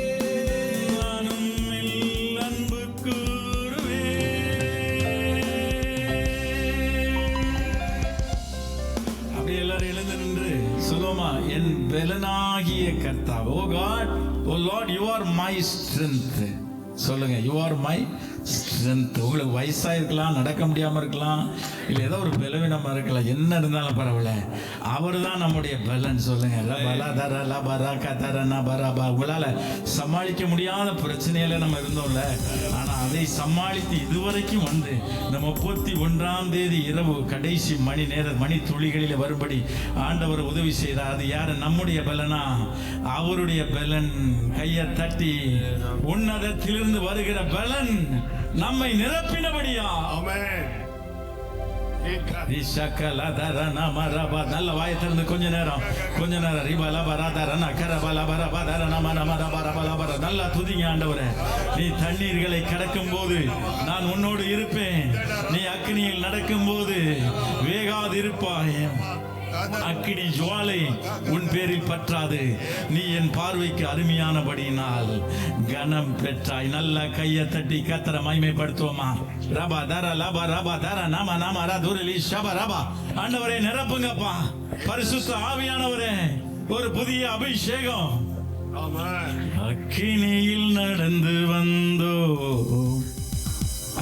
நானும் அன்பு கூறுவேன். அப்படி எல்லாரும் எழுந்து நின்று சொல்லுவோமா? என் பலனாகிய கர்த்தாவே. Oh God, oh Lord, you are my strength. சொல்லுங்க, யூ ஆர் மை ஸ்ட்ரென்த். உங்களுக்கு வயசா இருக்கலாம், நடக்க முடியாம இருக்கலாம், இல்லை ஏதோ ஒரு பலவீனமா இருக்கலாம், என்ன இருந்தாலும் பரவாயில்ல, அவர் தான் நம்முடைய பலன். சொல்லுங்க, உங்களால சமாளிக்க முடியாத பிரச்சனையில நம்ம இருந்தோம்ல, ஆனா அதை சமாளித்து இதுவரைக்கும் வந்து இந்த 31ஆம் தேதி இரவு கடைசி மணி துளிகளில் வரும்படி ஆண்டவர் உதவி செய்தார். அது யாரு? நம்முடைய பலனா? அவருடைய பலன். கையை தட்டி, உன்னதத்திலிருந்து வருகிற பலன் நம்மை நிரப்பினபடியா. நல்ல வாயை திறந்து கொஞ்ச நேரம் நல்லா துதிங்க ஆண்டவரே. நீ தண்ணீர்களை கடக்கும் போது நான் உன்னோடு இருப்பேன், நீ அக்னியில் நடக்கும் போது வேகாது இருப்பாய், அக்கினி ஜுவாலை உன் பேரில் பற்றாது, நீ என் பார்வைக்கு அருமையானபடியினால் கனம் பெற்றாய். நல்ல கையை தட்டி கர்த்தரை மகிமைப்படுத்துவோமா? ரபா தர லபா ரபா தர நம நம ரதுரலி ஷப ரபா. ஆண்டவரே நிரப்புங்கப்பா, பரிசுத்த ஆவியானவரே, ஒரு புதிய அபிஷேகம். அக்கினியில் நடந்து வந்தோ.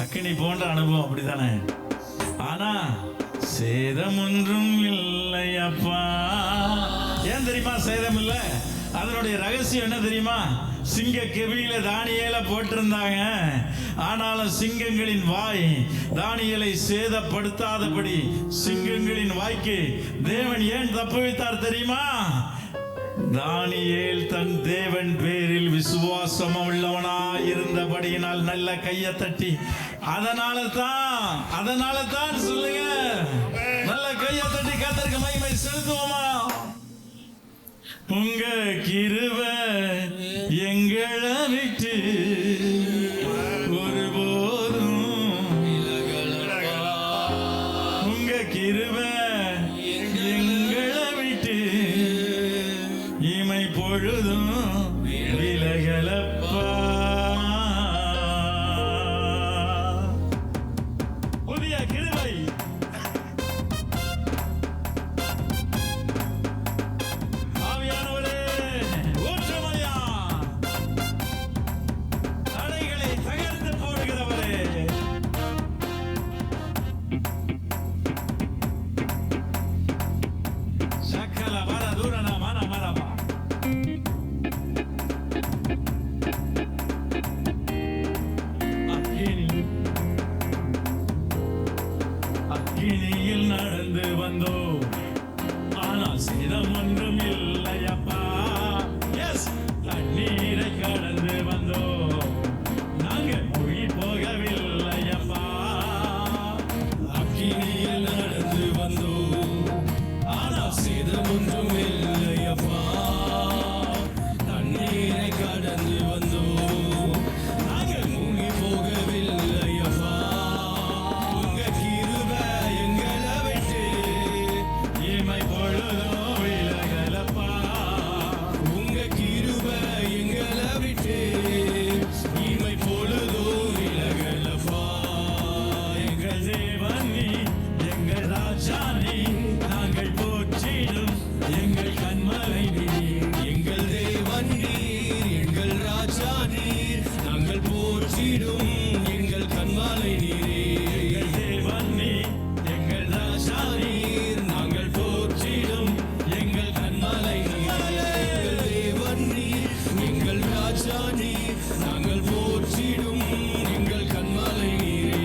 அக்கினி போன்ற அனுபவம் அப்படித்தானே, ஆனா சேதம் ஒன்றும் இல்லை அப்பா. ஏன் தெரியுமா சேதம் இல்லை? அதனுடைய ரகசியம் என்ன தெரியுமா? சிங்க கெபியில தானியேல போட்டிருந்தாங்க, ஆனாலும் சிங்கங்களின் வாய் தானியேலை சேதப்படுத்தாதபடி சிங்கங்களின் வாய்க்கு தேவன் ஏன் தப்பு வைத்தார் தெரியுமா? தானியேல் தன் தேவன் பேரில் விசுவாசம் உள்ளவனாய் இருந்தபடியினால். நல்ல கையை தட்டி அதனால தான் சொல்லுங்க, நல்ல கையை தட்டி கர்த்தருக்கு மகிமை செலுத்துவோமா? உங்க கிருபை எங்களை விட்டு ஒருபோதும் உங்க கிருபை எங்களை விட்டு பொழுதும் விலகலப்பா. புதிய கிருபை ஆவியானவரே ஊற்றுமையா, தடைகளை தகர்த்து போடுகிறவரே, சகல வர தூரண மன மரபா அக்கினியில் நடந்து வந்தோம், ஆனால் சேதம் ஒன்றும் இல்லையப்பா. எஸ், தண்ணீரை கடந்து வந்தோம், நாங்கள் மொழி போகவில்லையப்பா. அக்கினியில் நடந்து வந்தோம், ஆனால் சேதம் ஒன்றும் இல்லையப்பா. தண்ணீரை கடந்து வந்தோம், நாங்கள் மூழ்கி போகவில்லையப்பா. உங்க கிருபை எங்களை விட்டு இமை பொழுதும் விலகலப்பா. உங்க கிருபை எங்களை விட்டு இமை பொழுதும் விலகலப்பா. எங்கள் தேவன் நீ, எங்கள் ராஜா நீ, நாங்கள் போற்றிடும் எங்கள் கண்மலை நீ. எங்கள் தேவன் நீர், எங்கள் ராஜா நீர், நாங்கள் போற்றிடும் எங்கள் கண்மாலை நீரே. எங்கள் தேவன் நீ, எங்கள் ராஜா நீ, நீர், நாங்கள் போற்றிடும் எங்கள் கண்மாலை நீரே. எங்கள் தேவன் நீர், எங்கள் ராஜா நீர், நாங்கள் போற்றிடும் எங்கள் கண்மாலை நீரே.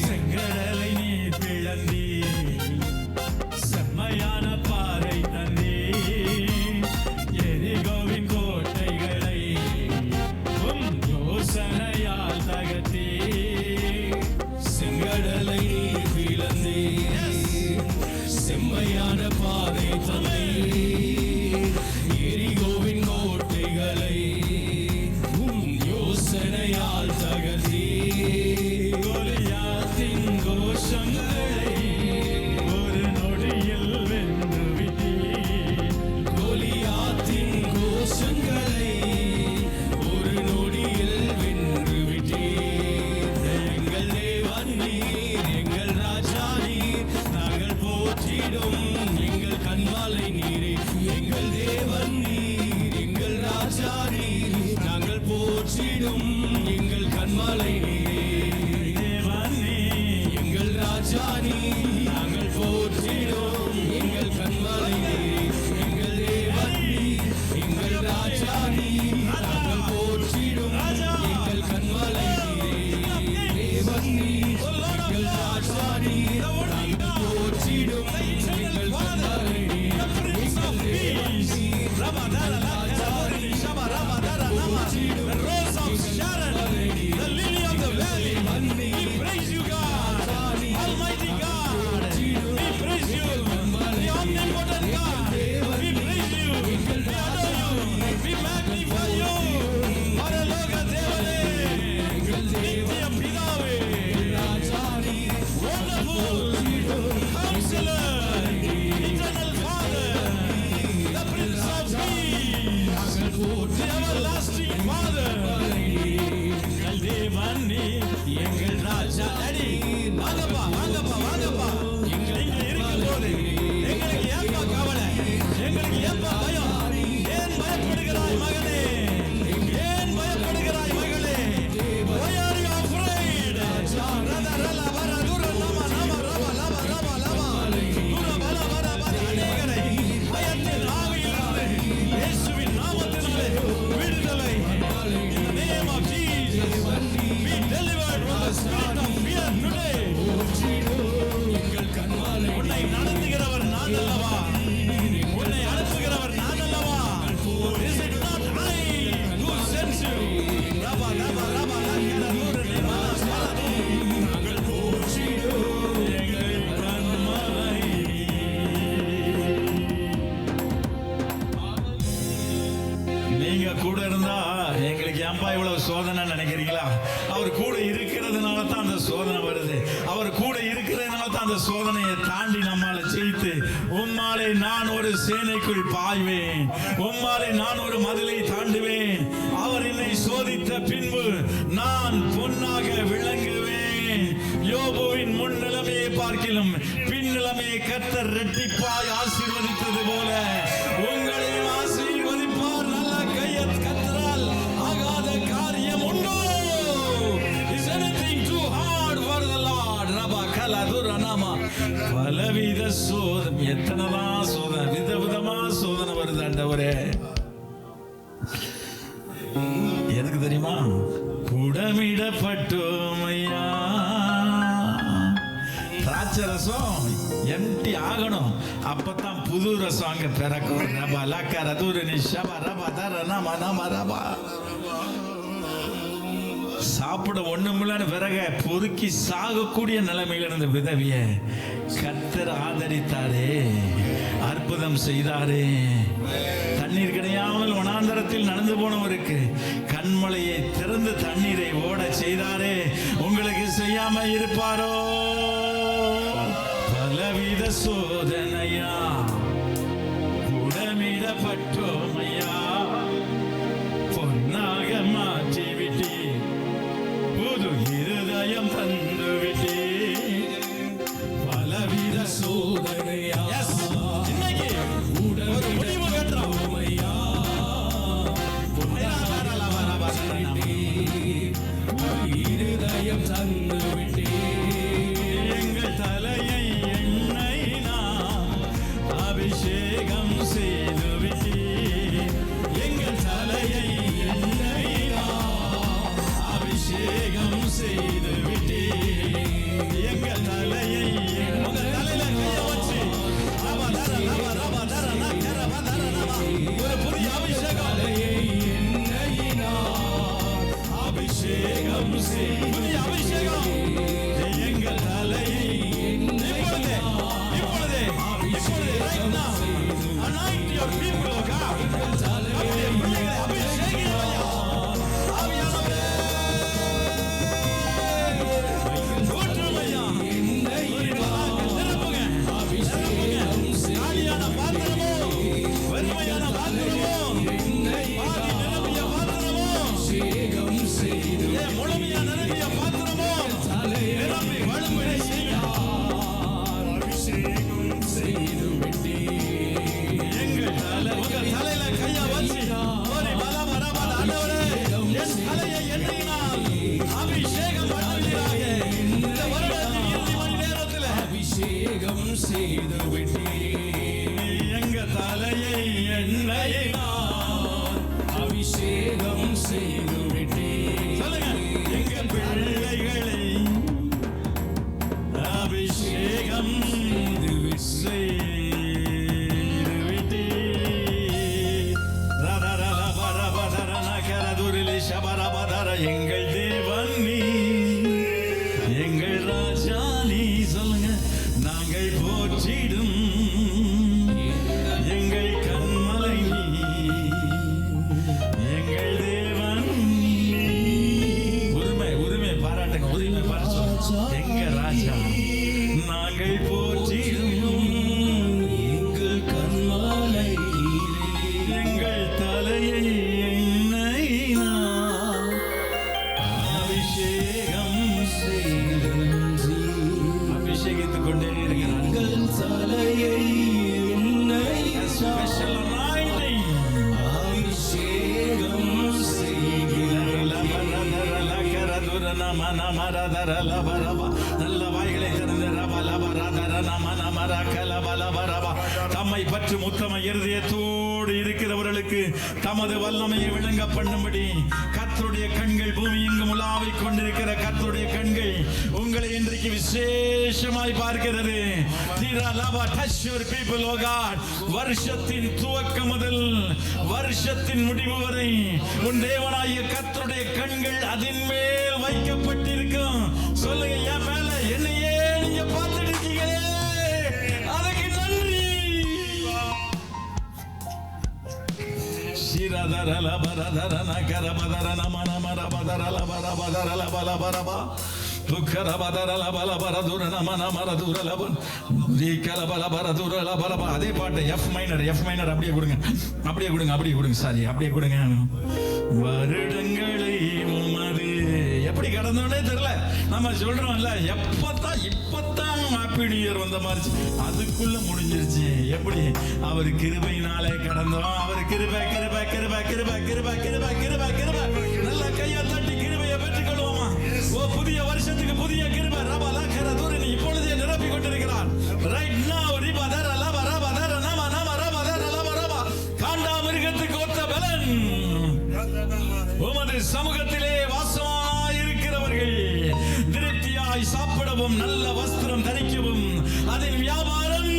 செங்கடலை நீ பிளந்தீ, செம்மையான பாறை தந்தீ, எரிகோவின் கோட்டைகளை உம் யோசனையால் தகர்த்தீ. செங்கடலை நீர் பிளந்தீர், செம்மையான பாதை தந்தீர், எரிகோவின் கோட்டைகளை உம் யோசனையால் தகர்த்தீர். கோலியாத்தின் கோஷங்களை ஒரு நொடியில் வென்று விட்டீர். கோலியாத்தின் கோஷங்களை ஒரு நொடியில் வென்று விட்டீர். எங்கள் தேவன் நீர், எங்கள் ராஜா நீர், நாங்கள் போற்றிடும் எங்கள் கண்மாலை நீரே. எங்கள் தேவன் நீர், எங்கள் ராஜா நீர், நாங்கள் போற்றிடும் எங்கள் கண்மாலை நீரே. தேவன் நீ, எங்கள் ராஜா நீர், நாங்கள் போற்றிடும் எங்கள் கண்மாலை நீரே. எங்கள் தேவன் நீர், எங்கள் ராஜா நீர், நாங்கள் போற்றிடும் எங்கள் கண்மாலை நீரே. தேவன் நீர், எங்கள் ராஜா நீர், நாங்கள் போற்றிடும் எங்கள் கண்மாலை நீரே. எங்கள் தேவன் நீர், the rose of Sharon, the lily of the valley. We praise you, God, Almighty God. We praise you, the omnipotent God. We praise you, we adore you, we magnify you. பரலோக தேவனே, நித்திய பிதாவே, wonderful Counselor, Eternal Father, the Prince of Peace, the everlasting Father. எங்கள் தேவன் நீ, எங்கள் ராஜா. அடி, வாங்கப்பா, வாங்கப்பா, வாங்கப்பா. நீங்க இருக்கும்போது எங்களுக்கு ஏன்பா கவலை? எங்களுக்கு ஏன்பா பயம்? ஏன் பயப்படுகிறாய் மகனே? ஏன் பயப்படுகிறாய் மகளே? Why are you afraid? ரத ரல வர துர நம நம ரம லம ரம லம துர பல வர பல அநேகரை பயத்தின் ஆவியிலிருந்து இயேசுவின் நாமத்தினாலே விடுதலை. In the name of Jesus, be delivered from the spirit of fear. நீங்க கூட இருந்தா எங்களுக்கு ஏன்பா இவ்வளவு சோதனை நினைக்கிறீங்களா? அவர் கூட இருக்கிறதுனால தான் அந்த சோதனை வருது. அவர் கூட இருக்கிறதுனால தான் அந்த சோதனையை தாண்டி நம்மால ஜெயித்து, உம்மாலே நான் ஒரு சேனைக்குள் பாய்வேன், உம்மாலே நான் ஒரு மதிலை தாண்டுவேன், அவர் என்னை சோதித்த பின்பு நான் பொன்னாக விளங்குவேன். யோபுவின் முன் நிலைமையை பார்க்கிலும் பின் நிலைமையை கர்த்தர் இரட்டிப்பாய் ஆசீர்வதித்தது போல உங்களையும் ஆசீர்வதிப்பார். நல்ல கையை கர்த்தரால் ஆகாத காரியம் உண்டோ? Is anything too hard for the Lord? ரபா கலதுரநாமா. பலவித சோதனை, எத்தனைதான் சோதனை, விதவிதமா சோதனை வருது ஆண்டவரே. எதுக்கு தெரியுமா? குடமிடப்பட்டோமையா. திராட்சை ரசம் எம்டி ஆகணும், அப்பதான் புது ரசம் அங்க பிறக்கும். ரபா லக்க ரதுரு நிஷபா ரபா தரநாமா நாமா ரபா. சாப்பிட ஒண்ணுமில்லாத விறக பொறுக்கி சாகக்கூடிய நிலைமையில இருந்த விதவிய கர்த்தர் ஆதரித்தாரே, அற்புதம் செய்தாரே. தண்ணீர் கிடையாமல் வனாந்தரத்தில் நடந்து போனவருக்கு கண்மலையை திறந்து தண்ணீரை ஓட செய்தாரே, உங்களுக்கு செய்யாம இருப்பாரோ? பலவித சோதனையா, குடமிடப்பட்டோமையா, பொன்னாக மாற்றி விட்டே, புது இருதயம் தந்து விட்டே. பலவித சோதனையா, இன்னைக்கு ஒரு முடிவு கட்டுறோமையா, இருதயம் தந்து விட்டே. எங்கள் தலையை எண்ணெயினால் அபிஷேகம் செய்து விட்டே, எங்கள் தலையை எண்ணெயினால் அபிஷேகம் செய்து விட்டே, எங்கள் தலையை உங்கள் தலையில கைய வச்சு ஒரு புதிய அபிஷேகம், அபிஷேகம் புதிய அபிஷேகம் எங்கள் தலையை இப்பொழுதே right now anoint your people, oh God. நம்முடைய பிள்ளைகளை அபிஷேகிப்பையா. ஆவியானவரே ஊற்றுமையா, நிரப்புங்க, காலியான பாத்திரமோ வெறுமையான பாத்திரமோ பாதி நிரம்பிய பாத்திரமோ முழுமையா நிரம்பிய பாத்திரமோ நிரம்பி வழும்படி செய்ய அபிஷேகம் செய்து விட்டே. எங்கள் உங்கள் தலையில கைய வச்சு ஒரு பலம் வரவாத ஆண்டவரே, என் தலையை எண்ணினால் அபிஷேகம் பண்ணுவீராக. இந்த வருடத்தின் இறுதி மணி நேரத்தில் அபிஷேகம் செய்து விட்டே. எங்க தலையை எண்ணினால் அபிஷேகம் செய்து விட்டே. சொல்லுங்க, எங்க பிள்ளைகளை அபிஷேகம் செய்து விட்டே. எங்கள் தேவன் நீ, எங்கள் ராஜா நீ. சொல்லுங்க, நாங்கள் போற்றிடும் எங்கள் கண்மலை நீ, எங்கள் தேவன் நீ. உரிமை பாராட்டுங்க, உரிமை பாராட்டு. எங்க ராஜா, நாங்கள் போற்றிடும் எங்கள் கண்மலை, எங்கள் தலையை எண்ணெயினால் அபிஷேகம் செய்து அபிஷேகித்துக் கொண்டே இருக்கிறார்கள். தலையை ஸ்பெஷல் அனாயிண்டிங் அபிஷேகம் நல்ல வாய்களை திறந்து தம்மை பற்றும் உத்தம இருதயத்தோடு இருக்கிறவர்களுக்கு தமது வல்லமையை விளங்க பண்ணும்படி கர்த்தருடைய கண்கள் பூமி எங்கும் உலாவிக் கொண்டிருக்கிற கர்த்தருடைய கண்கள் உங்களை இன்றைக்கு விசேஷமாய் பார்க்கிறது. வருஷத்தின் துவக்கம் முதல் வருஷத்தின் முடிவு வரை உன் தேவனாகிய கர்த்தருடைய கண்கள் அதன் மேல் வைக்கப்பட்டிருக்கும். சொல்லுங்க, என் மேல என்னையே நீங்க பார்த்துட்டு இருக்கீங்களே, அதுக்கு நன்றி. சிரதரல பரதரன கரபதரன மனமரபதரல பரபதரல பலபரபா துக்கர பதரல பலபரதுரன மனமரதுரல தீக்கல பலபரதுரல பலபா. அதே பாட்டு எஃப் மைனர் அப்படியே கொடுங்க சாரி, அப்படியே கொடுங்க. வருடங்களை உமது எப்படி கடந்தோடனே தெரியல. நம்ம சொல்றோம்ல இப்பதான் ஹாப்பி நியூ இயர் வந்த மாதிரி, அதுக்குள்ள முடிஞ்சிருச்சு. எப்படி அவர் கிருபையினாலே கடந்தோம். அவர் கிருபை கிருபை கிருபை கிருபை கிருபை கிருபை கிருபை கிருபை. நல்ல கையை தட்டி கிருபையை பெற்றுக்கொள்வோமா? ஓ, புதிய வருஷத்துக்கு புதிய கிருபை ரபலா கரதுரனி இப்பொழுதே நிரப்பிக் கொண்டிருக்கிறார். ரைட் நவ ரிபதர லபர பதர நம நம ரபதர லபரப. காண்டாமிருகத்துக்கு ஒத்த பலன் உமது சமூகத்திலே வாசமாயிருக்கிறவர்கள் திருப்தியாய் சாப்பிடவும் நல்ல வஸ்திரம் தரிக்கவும் அதன் வியாபாரம்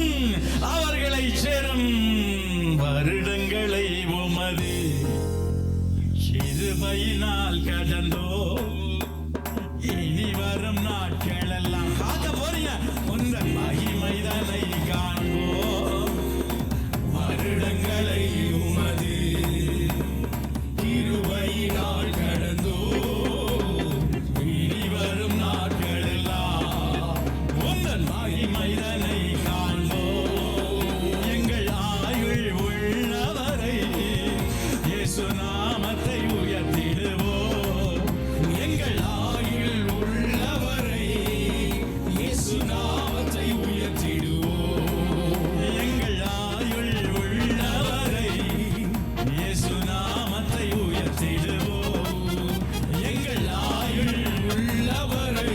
அவர்களை சேரும். வருடங்களை உமது கிருபையினால் கடந்தோ, இனி வரும் நாட்கள் எல்லாம் பார்க்க போறீங்க உந்தன் மகிமைதனை காண்போம். வருடங்களை உமது கிருபையினால் கடந்தோ, இனி வரும் நாட்கள் எல்லாம் உந்தன் மகிமைதனை காண்போம். எங்கள் ஆயுள் உள்ளவரை இயேசு நாமத்தை உயர்த்திடுவோம். எங்கள் ஆயுள் உள்ளவரை இயேசு நாமத்தை உயர்த்திடுவோம். எங்கள் ஆயுள் உள்ளவரை இயேசு நாமத்தை உயர்த்திடுவோம். எங்கள் ஆயுள் உள்ளவரை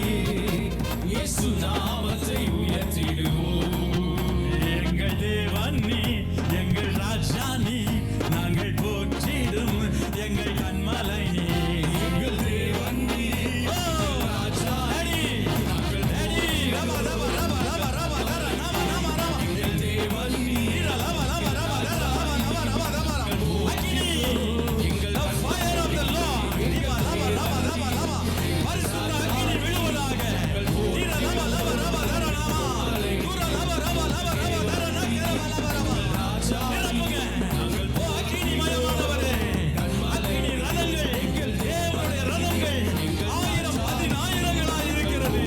இயேசு நாமத்தை உயர்த்திடுவோம். எங்கள் தேவன் நீ, எங்கள் ராஜா நீ, நாங்கள் போற்றிடும் எங்கள் கண்மலை நீ. எங்கள் தேவன் நீ, ராஜா நீ, நாங்கள் தேடி ரப ரப ரப ரப ரப ரப நம நம ரப. எங்கள் தேவன் நீ, ரப ரப ரப ரப ரப ரப ரப ரப. அக்கினி, எங்கள் the fire of the Lord. ரப ரப ரப ரப ரப. பரிசுத்த அக்கினி விழுவதாக. ரப ரப ரப ரப ரப. துர ரப ரப ரப ரப ரப ரப ரப. ராஜா நிரப்புங்க. ஓ அக்கினி மயமானவரே, அக்கினி ரதங்கள், எங்கள் தேவனுடைய ரதங்கள் 1000 பதினாயிரங்களாய் இருக்கிறது.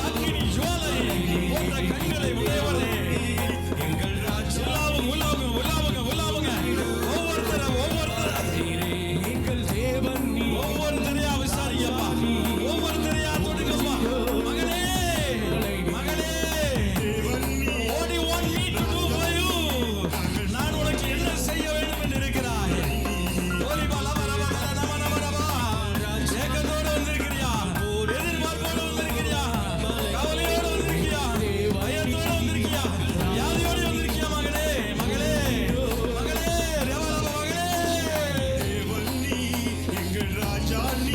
அக்கினி ஜுவாலை போன்ற கண்களை உடையவரே, எங்கள் ராஜா. உலாவுங்க எங்கள் தேவன் நீ. ஒவ்வொருத்தரையா விசாரிக்கப்பா, ஒவ்வொருத்தரையா தொடுங்கப்பா. மகளே what do you want me to do for you? நான் உனக்கு என்ன செய்ய வேண்டும் என்று இருக்கிறாய்? ஏக்கத்தோடு வந்திருக்கிறியா? எதிர்பார்ப்போடு வந்திருக்கிறியா? கவலையோடு வந்திருக்கியா? பயத்தோடு வந்திருக்கியா? வியாதியோடு வந்திருக்கியா? மகளே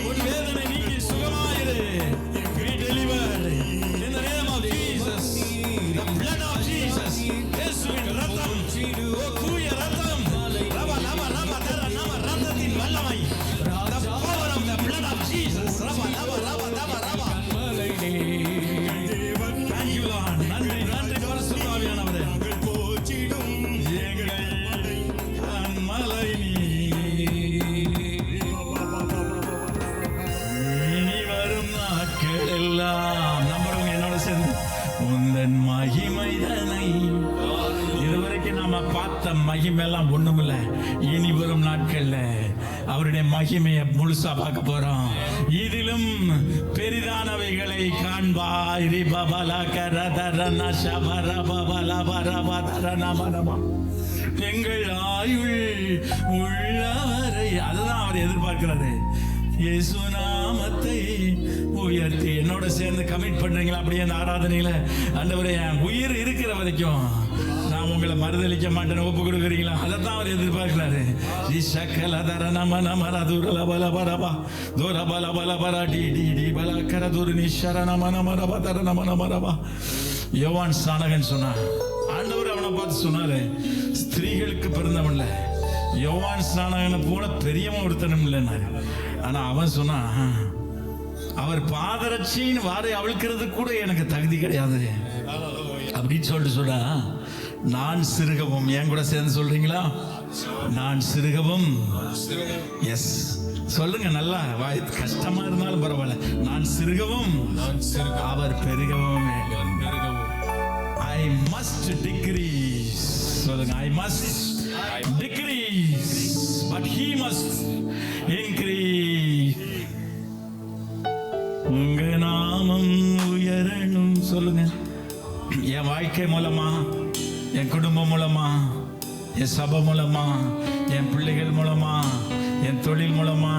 உன் வேதனை நீக்கி சுகமாயிரு. Be delivered in the name of Jesus. The blood of Jesus. இயேசுவின் ரத்தம். ஓ தூய ரத்தம். ரப ரப ரப தர நம ரத்தத்தின் வல்லமை. The power of the blood of Jesus. ரப ரப ரப ரப ரப. Thank you Lord. நன்றி பரிசுத்த ஆவியானவரே. எங்கள் கன்மலை நீ. இனி வரும் நாட்கள் எல்லாம் நம்புறவங்க என்னோட சேர்ந்து உந்தன் மகிமைதனை. இதுவரைக்கும் நாம பார்த்த மகிமை எல்லாம் ஒண்ணுமில்ல. இனி வரும் நாட்கள்ல அவருடைய மகிமையை முழுசா பார்க்க போறோம். இதிலும் பெரிதானவைகளை காண்பாய். ரிபபல கரதரன ஷபரபபல பரபதரனமனமா. எங்கள் ஆயுள் உள்ளவரை, அதுதான் அவர் எதிர்பார்க்கிறாரு. இயேசு நாமத்தை உயர்த்தி. என்னோட சேர்ந்து கமிட் பண்றீங்களா? அப்படியே அந்த ஆராதனையில ஆண்டவரே, என் உயிர் இருக்கிற வரைக்கும் நான் உங்களை மறுதளிக்க மாட்டேன்னு ஒப்பு கொடுக்குறீங்களா? அதைத்தான் அவர் எதிர்பார்க்கிறாரு. யோவான் ஸ்நானகன் சொன்னார், ஆண்டவர் அவனை பார்த்து சொன்னாரு, ஸ்திரீகளுக்கு பிறந்தவன்ல யோவான் ஸ்நானகனை போல பெரியவன் ஒருத்தனும் இல்லைன்னாரு. ஆனா அவன் சொன்னான், அவர் பாதரட்சின்னு வாரை அவிழ்க்கிறது கூட எனக்கு தகுதி கிடையாது அப்படின்னு சொல்லிட்டு சொன்னா, நான் சிறுகவும். என் கூட சேர்ந்து சொல்றீங்களா? நான் சிறுகவும். எஸ், சொல்லுங்க நல்லா. வாய் கஷ்டமா இருந்தாலும் பரவாயில்ல. நான் சிறுகவும் அவர் பெருகவும் வேண்டும். I must decrease. சொல்லுங்க, I must decrease but he must increase. உங்க நாமம் உயரணும். சொல்லுங்க, என் வாழ்க்கை மூலமா, என் குடும்பம் மூலமா, என் சபை மூலமா, என் பிள்ளைகள் மூலமா, என் தொழில் மூலமா,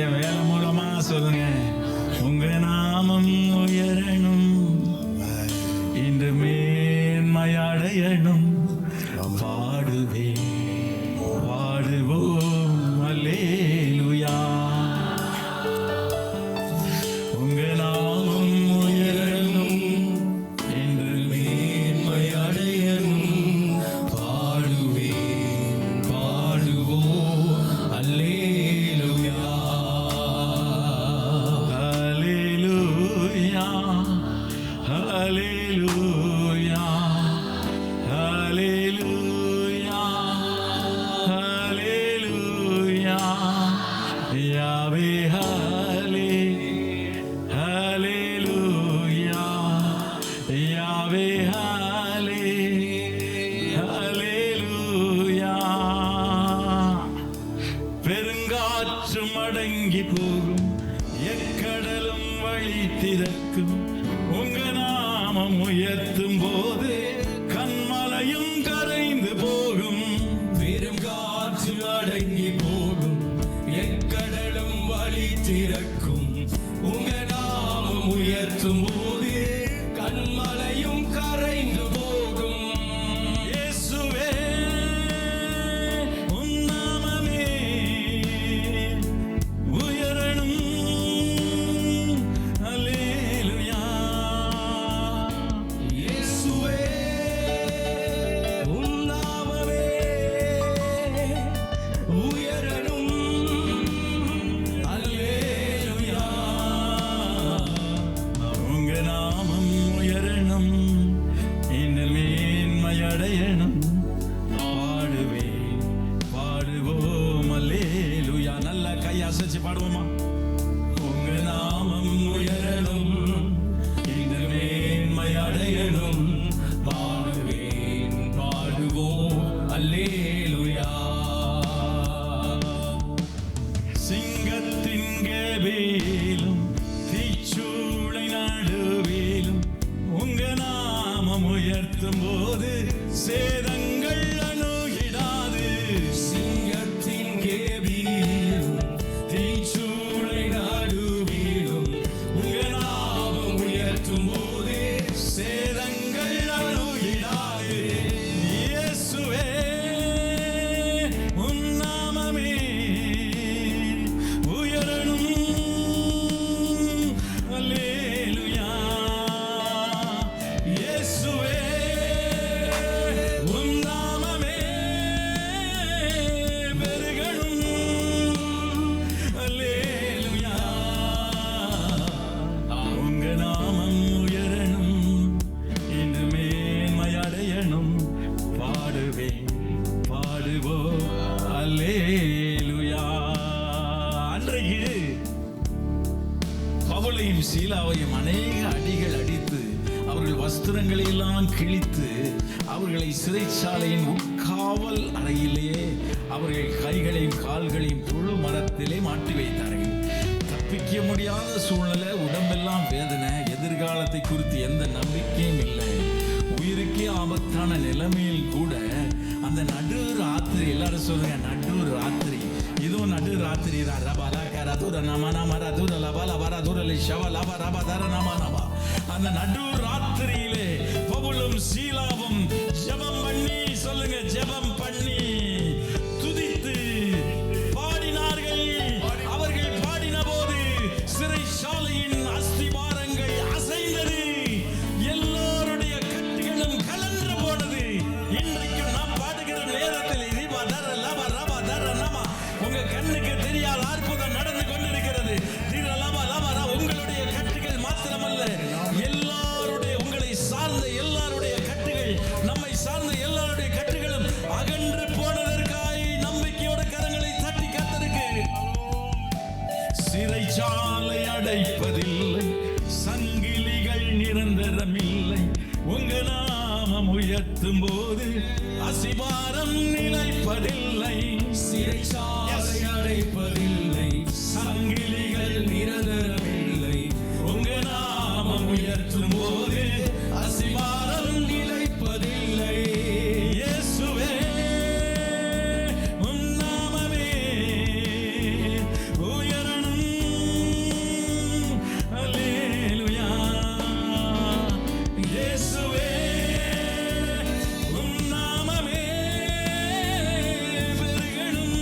என் வேலை மூலமா. சொல்லுங்க, உங்க நாமம் உயரணும், இன்று மேன்மையடையணும். பாடுவே பாடுவோம் அல்லேலூயா. உங்க நாமம் உயரணும், இன்று மேன்மையடையணும். பாடுவே பாடுவோம் அல்லேலூயா. ஹல்லேலூயா ஹல்லேலூயா ஹல்லேலூயா ஹல்லேலூயா. யாவே ஹல்லே ஹல்லேலூயா. யாவே ஹல்லே ஹல்லேலூயா. பெருங்காற்றும் அடங்கி போகும், எக்கடலும் வழி திறக்கும். உங்க நாமம் உயர்த்தும் போது கண்மலையும் கரைந்து போகும். பெருங்காற்று அடங்கி போகும், எக்கடலும் வழி திறக்கும். உங்க நாமம் உயர்த்தும் போது கண்மலையும் கரைந்து போகும். இயேசுவே, உம் நாமமே உயரணும். அல்லேலூயா. இயேசுவே, உம் நாமமே உயரணும். அல்லேலூயா. உங்க நாமம் உயரணும், இன்னும் மேன்மையடையணும். பாடுவே பாடுவோம் அல்லேலூயா. நல்ல கை அசைச்சு பாடுவோமா? உங்க நாமம் உயரணும், இன்னும் மேன்மையடையணும். பாடுவேன் பாடுவோம் அல்லேலூயா. சிங்கத்தின் கெபியிலும் தீச்சூளை நடுவிலும் உங்க நாமம் உயர்த்தும் போது சேதங்கள் அணுகிடாது. சிங்கத்தின் கேபியிலும் தீச்சூளை நடுவிலும் உங்க நாமம் உயர்த்தும் போதே சேதங்கள் அணுகிடாது. இயேசுவே, உம் நாமமே உயரணும். அல்லேலூயா. இயேசுவே, உம் நாமமே பெருகணும். அல்லேலூயா. உங்க நாமம் உயரணும், இன்று மேன்மையடையணும். பாடுவேன் பாடுவோம் அல்லேலூயா. அன்றைக்கு பவுலையும் சீலாவையும் அநேக அடிகள் அடித்து, அவர்கள் வஸ்திரங்களை எல்லாம் கிழித்து, அவர்களை சிறைச்சாலையின் உட்காவல் அறையிலேயே அவர்கள் கைகளையும் கால்களையும் புழு மரத்திலே மாட்டி வைத்தார்கள். தப்பிக்க முடியாத சூழ்நிலை, உடம்பெல்லாம் வேதனை, எதிர்காலத்தை குறித்து எந்த நம்பிக்கையும் இல்லை, உயிருக்கே ஆபத்தான நிலைமையில் கூட அந்த நடு ராத்திரி, எல்லாரும் சொல்லுங்க நடு ராத்திரி, இதுவும் நடு ராத்திரி தான். அந்த நடு ராத்திரியிலே பவுலும் சீலாவும் ஜெபம் பண்ணி, சொல்லுங்க ஜெபம் பண்ணி துதித்து பாடினார்கள். அவர்கள் பாடின போது சிறைச்சாலையின் அஸ்திபாரங்கள் அசைந்தது, எல்லோருடைய கட்டுகளும் கலன்று போனது. இன்றைக்கும் நாம் பாடுகிற நேரத்தில் உங்க கண்ணுக்கு தெரியாத அற்புதம் நடந்து கொண்டிருக்கிறது. உங்களுடைய கட்டுகள் மாத்திரமல்ல, எல்லாருடைய, உங்களை சார்ந்த எல்லாருடைய கட்டுகள், நம்மை சார்ந்த எல்லாருடைய கட்டுகளும் அகன்று போனதற்காய் உயர்த்தும் போது அசிபாரம் நிலைப்பதில்லை, சிறைச்சாலை அடைப்பதில்லை, சங்கிலிகள் நிரந்தரமில்லை. உங்க நாமம் உயர்த்தும் போது அசிபாரம் நிலைப்பதில்லை. இயேசுவே உம் நாமமே உயரணும். அல்லேலூயா. இயேசுவே உம் நாமமே பெருகணும்.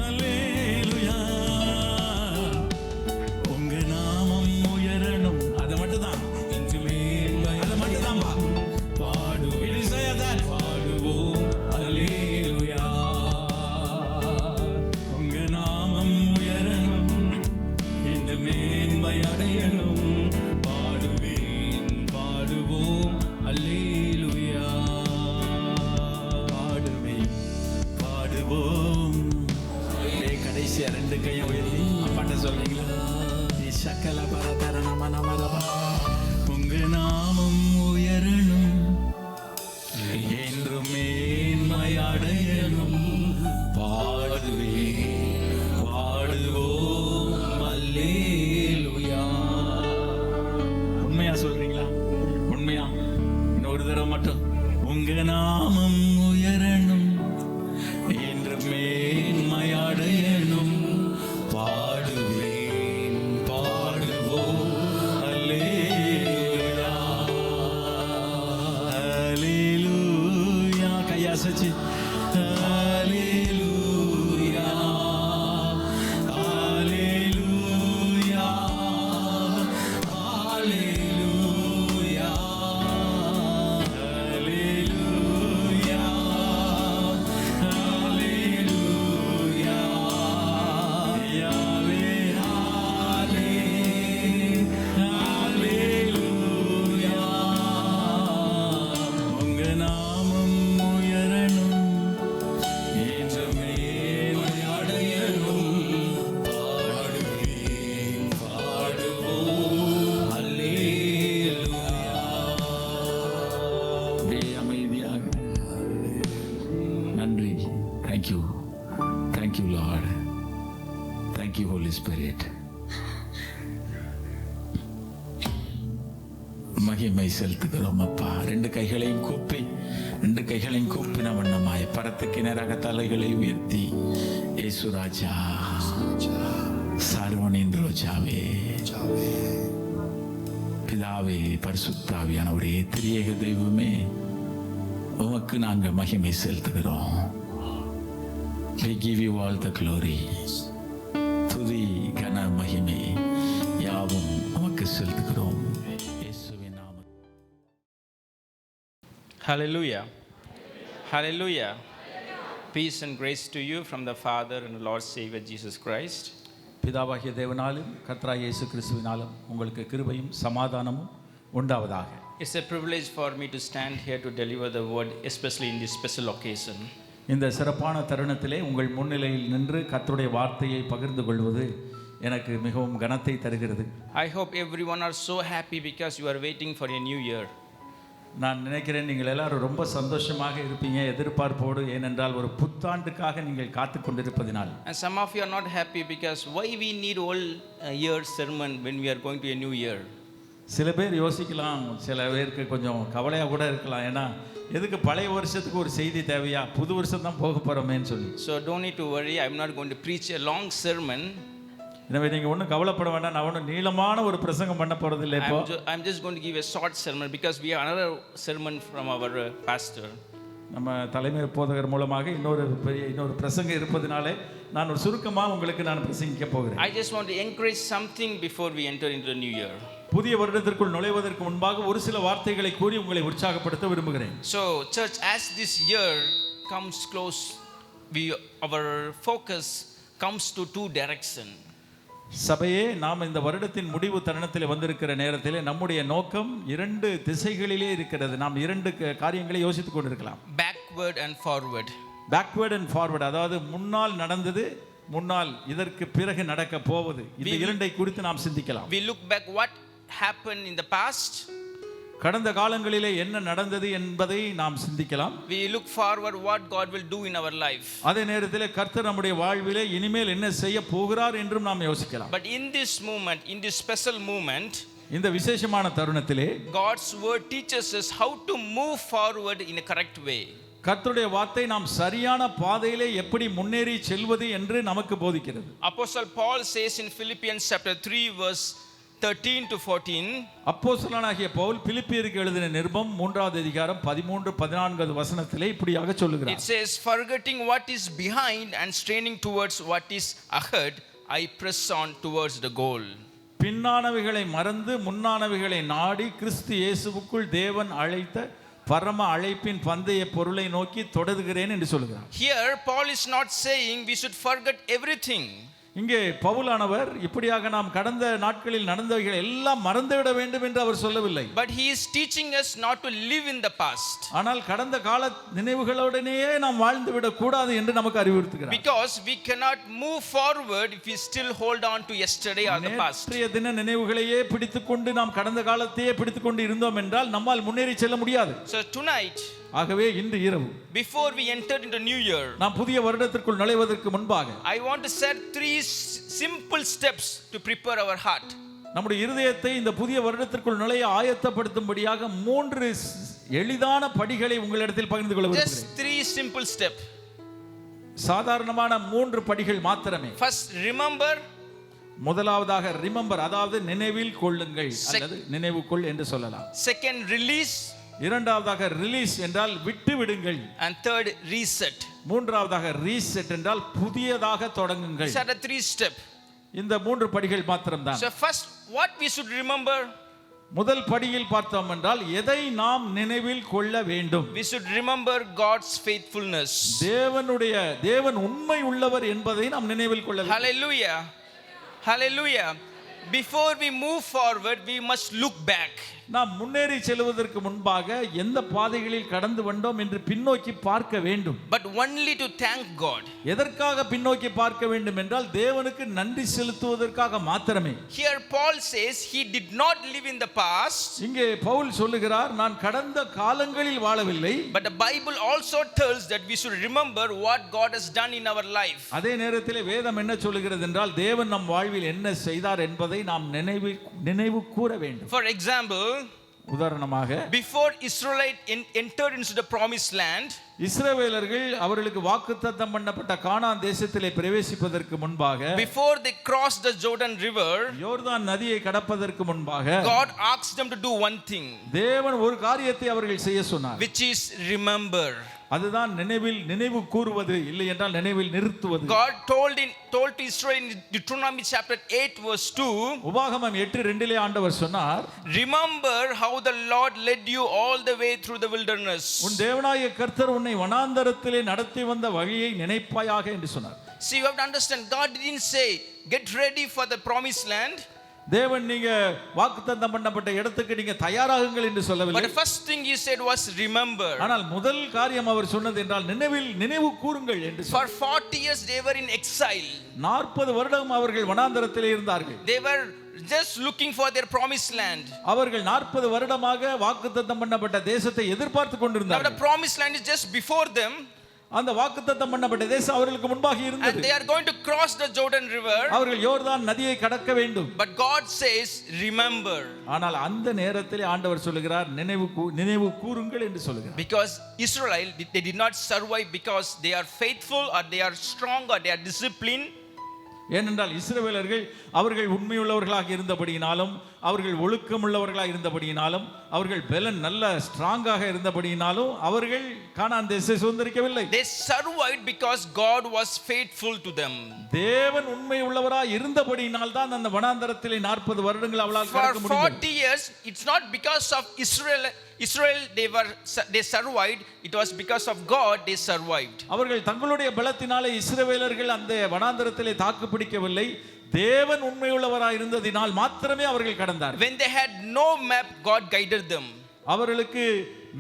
அல்லேலூயா. உங்க நாமம் உயரணும். அது மட்டும்தான், இன்று மேன்மை அது மட்டும்தான் பாடுவோம், பாடுவோம் அல்லேலூயா. உங்க நாமம் உயரணும். இந்த மேன்மை அடையணும், பாடுவேன், பாடுவோம் அல்லேலூயா. பாடுவேன், பாடுவோம். கடைசியா ரெண்டு கையை உயர்த்தி அப்பாட்ட சொல்றீங்களா? சக்கல பரதர நம நமரபா. உங்க நாமம் உயரணும், என்றும் மேன்மை அடையணும். பாடுவேன், பாடுவோம் அல்லேலூயா. உண்மையா சொல்றீங்களா? உண்மையா? இன்னொரு தடவை மட்டும். உங்க நாமம் உயரணும், என்று மேன்மை அடையணும். பாடுவேன், பாடுவோம் அல்லேலூயா. அல்லேலூயா. கையாசச்சு அல்லேலூயா. அல்லேலூயா. அல்லேலூயா. அல்லேலூயா. அல்லேலூயா. யாவே அல்லேலூயா. உங்க நாமம் உயரணும், என்று மேன்மை அடையணும். பாடுவேன், பாடுவோம் அல்லேலூயா. அப்படியே அமைதியாக. நன்றி. Thank you, thank you lord, thank you holy spirit. மகிமை செலுத்துகிறோம் அப்பா. ரெண்டு கைகளையும் கூப்பின வண்ணமாய் பரத்துக்கு நேராக தலைகளை உயர்த்தி, இயேசு ராஜா, சார்வனின் ரோஜாவே, பிதாவே, பரிசுத்தாவியானவரே, திரியேக தெய்வமே, உமக்கு நாங்கள் மகிமை செலுத்துகிறோம். We give you all the glory. துதி, கன, மகிமை யாவும் உமக்கு செலுத்துகிறோம். இயேசுவின் நாமத்தில். Hallelujah. Hallelujah. Peace and grace to you from the Father and Lord Savior Jesus Christ. பிதாவாகிய தேவனாலும் கர்த்தராகிய இயேசு கிறிஸ்துவினாலும் உங்களுக்கு கிருபையும் சமாதானமும் உண்டாவதாக. It's a privilege for me to stand here to deliver the word, especially in this special occasion. இந்த சிறப்பான தருணத்திலே உங்கள் முன்னிலையில் நின்று கர்த்தருடைய வார்த்தையை பகிர்ந்து கொள்வது எனக்கு மிகவும் கனத்தை தருகிறது. I hope everyone are so happy because you are waiting for a new year. நான் நினைக்கிறேன் நீங்கள் எல்லாரும் ரொம்ப சந்தோஷமாக இருப்பீங்க, எதிர்பார்ப்போடு. ஏனென்றால் ஒரு புத்தாண்டுக்காக நீங்கள் காத்து கொண்டிருப்பதினால். And some of you are not happy because why we need all year sermon when we are going to a new year. சில பேர் யோசிக்கலாம், சில பேருக்கு கொஞ்சம் கவலையாக கூட இருக்கலாம். ஏன்னா எதுக்கு பழைய வருஷத்துக்கு ஒரு செய்தி தேவையா, புது வருஷம் தான் போக போகிறோமேன்னு சொல்லி. So don't need to worry, I'm not going to preach a long sermon. எனவே நீங்கள் ஒன்றும் கவலைப்பட வேண்டாம். நான் ஒன்றும் நீளமான ஒரு பிரசங்கம் பண்ண போகிறதில்லை. இப்போ I'm just going to give a short sermon because we have another sermon from our pastor. நம்ம தலைமை போதகர் மூலமாக இன்னொரு பிரசங்கம் இருப்பதினாலே நான் ஒரு சுருக்கமாக உங்களுக்கு நான் பிரசங்கிக்க போகிறேன். I just want to encourage something before we enter into the new year. புதிய வருடத்திற்குள் நுழைவதற்கு முன்பாக ஒரு சில வார்த்தைகளை கூறி உங்களை உற்சாகப்படுத்த விரும்புகிறேன். So church, as this year comes close, our focus comes to two directions. சபையே, நாம் இந்த வருடத்தின் முடிவு தருணத்தில் வந்திருக்கிற நேரத்தில் நம்முடைய நோக்கம் இரண்டு திசைகளிலே இருக்கிறது. நாம் இரண்டு காரியங்களை யோசித்துக் கொண்டிருக்கலாம். Backward and forward. Backward and forward, அதாவது முன்னால் நடந்தது, முன்னால் இதற்கு பிறகு நடக்க போவது. இந்த இரண்டை குறித்து நாம் சிந்திக்கலாம். We look back what happened in the past. கடந்த காலங்களிலே என்ன நடந்தது என்பதை நாம் சிந்திக்கலாம். We look forward what God will do in our life. அதே நேரத்திலே கர்த்தர் நம்முடைய வாழ்விலே இனிமேல் என்ன செய்ய போகிறார் என்றும் நாம் யோசிக்கலாம். But in this moment, in this special moment, இந்த விசேஷமான தருணத்திலே God's word teaches us how to move forward in a correct way. கர்த்தருடைய வார்த்தை நாம் சரியான பாதையிலே எப்படி முன்னேறி செல்வது என்று நமக்கு போதிக்கிறது. Apostle Paul says in Philippians chapter 3 verse 13 to 14, அப்போஸ்தலனாகிய பவுல் பிலிப்பியருக்கு எழுதின நிருபம் 3வது அதிகாரம் 13-14 வசனத்திலே இப்படியாக சொல்லுகிறார். it says, forgetting what is behind and straining towards what is ahead, I press on towards the goal. பின்னானவைகளை மறந்து முன்னானவைகளை நாடி கிறிஸ்து இயேசுவுக்குள் தேவன் அழைத்த பரம அழைப்பின் பந்தய பொருளை நோக்கி தொடர்கிறேன் என்று சொல்கிறார். Here Paul is not saying we should forget everything. இங்கே பவுலானவர் இப்படியாக நாம் கடந்த நாட்களில் நடந்தவைகள் எல்லாம் மறந்துவிட வேண்டும் என்று அவர் சொல்லவில்லை. But he is teaching us not to live in the past. ஆனால் கடந்த கால நினைவுகளோடனேயே நாம் வாழ்ந்து விடக் கூடாது என்று நமக்கு அறிவுறுத்துகிறார். Because we cannot move forward if we still hold on to yesterday or the past. நேற்றைய தின நினைவுகளையே பிடித்துக்கொண்டு நாம் கடந்த காலத்தையே பிடித்துக்கொண்டு இருந்தோம் என்றால் நம்மால் முன்னேறி செல்ல முடியாது. So tonight, ஆகவே இன்று இரவு before we enter into new year, நாம் புதிய வருடத்திற்குள் நுழைவதற்கு முன்பாக I want to set 3 simple steps to prepare our heart. நம்முடைய இருதயத்தை இந்த புதிய வருடத்திற்குள் நுழைய ஆயத்தப்படுத்தும்படியாக 3 எளிதான படிகளை உங்களிடத்தில் பகிர்ந்து கொள்ள விரும்புகிறேன். Just 3 simple steps. சாதாரணமான 3 படிகள் மாத்திரமே. First, remember. முதலாவதாக ரிமெம்பர், அதாவது நினைவில் கொள்ளுங்கள் அல்லது நினைவுக்குள் என்று சொல்லலாம். Second, release. இரண்டாவதாக ரிலீஸ் என்றால் விட்டு விடுங்கள். And third, reset. மூன்றாவதாக ரீசெட் என்றால் புதியதாக தொடங்குங்கள். These are the 3 steps. இந்த 3 படிகள் மாத்திரம்தான். So first, what we should remember? முதல் படியில் பார்த்தோம் என்றால் எதை நாம் நினைவில் கொள்ள வேண்டும்? We should remember God's faithfulness. தேவன் உண்மை உள்ளவர் என்பதை நாம் நினைவில் கொள்ள வேண்டும். Hallelujah. Hallelujah. Before we move forward, we must look back. நாம் முன்னேறி செல்வதற்கு முன்பாக எந்த பாதைகளில் கடந்து வந்தோம் என்று பின்னோக்கி பார்க்க வேண்டும். But only to thank God. எதற்காக பின்னோக்கி பார்க்க வேண்டும் என்றால் தேவனுக்கு நன்றி செலுத்துவதற்காக மாத்திரமே. Here Paul says he did not live in the past. இங்கே பவுல் சொல்லுகிறார், நான் கடந்த காலங்களில் வாழவில்லை. But the Bible also tells that we should remember what God has done in our life. அதே நேரத்தில் வேதம் என்ன சொல்லுகிறது என்றால் தேவன் நம் வாழ்வில் என்ன செய்தார் என்பதை நாம் நினைவு கூற வேண்டும். For example, உதாரணமாக, before Israelite entered into the promised land, இஸ்ரவேலர்கள் அவர்களுக்கு வாக்குத்தத்தம் பண்ணப்பட்ட கானான் தேசத்திலே பிரவேசிப்பதற்கு முன்பாக, before they crossed the Jordan river, யோர்தான் நதியை கடப்பதற்கு முன்பாக God asked them to do one thing. தேவன் ஒரு காரியத்தை அவர்கள் செய்ய சொன்னார். Which is remember. அதுதான் நினைவு கூறுவது, இல்லை என்றால் நினைவில் நிறுத்துவது. God told to Israel in Deuteronomy chapter 8 verse 2, உபாகமம் 8:2 ஆண்டவர் சொன்னார், remember how the Lord led you all the way through the wilderness. உன் தேவனாகிய கர்த்தர் உன்னை வனாந்தரத்திலே நடத்தி வந்த வழியை நினைப்பாயாக என்று சொன்னார். See, you have to understand, God didn't say get ready for the promised land. தேவன் நீங்க வாக்குத்தத்தம் பண்ணப்பட்ட இடத்துக்கு நீங்க தயாராகுங்கள் என்று சொல்லவில்லை. But the first thing he said was remember. ஆனால் முதல் காரியம் அவர் சொன்னது என்றால் நினைவு கூறுங்கள் என்று. For 40 years they were in exile. 40 வருடம் அவர்கள் வனாந்தரத்திலே இருந்தார்கள். They were just looking for their promised land. அவர்கள் 40 வருடமாக வாக்குத்தத்தம் பண்ணப்பட்ட தேசத்தை எதிர்பார்த்து Now கொண்டிருந்தார்கள். the promised land is just before them. அந்த வாக்குத்தத்தம் பண்ணப்பட்ட தேசம் அவர்களுக்கு முன்பாக இருந்தது. And they are going to cross the Jordan river. அவர்கள் யோர்தான் நதியை கடக்க வேண்டும். But God says remember. ஆனால் அந்த நேரத்திலே ஆண்டவர் சொல்லுகிறார், நினைவு கூறுங்கள் என்று சொல்லுகிறார். Because Israel, they did not survive because they are faithful or they are strong or they are disciplined. ஏனென்றால் இஸ்ரவேலர்கள் அவர்கள் உண்மையுள்ளவர்களாக இருந்தபடியினாலும், அவர்கள் ஒழுக்கமுள்ளவர்களாக இருந்தபடியினாலும், அவர்கள் பெலன் நல்ல ஸ்ட்ராங்காக இருந்தபடியினாலும் அவர்கள் கானான் தேசத்தை சுதந்தரிக்கவில்லை. They survived because God was faithful to them. தேவன் உண்மை உள்ளவராய் இருந்தபடியினால் தான் அந்த வனாந்தரத்திலே 40 வருடங்கள் அவளால் கடக்க முடிந்தது. For 40 years, it's not because of Israel they survived. It was because of God they survived. அவர்கள் தங்களுடைய பலத்தினாலே இஸ்ரவேலர்கள் அந்த வனாந்தரத்திலே தாக்கு பிடிக்கவில்லை. தேவன் உண்மையுள்ளவராய் இருந்ததினால் மாத்திரமே அவர்கள் கடந்தார்கள். When they had no map, God guided them. அவர்களுக்கு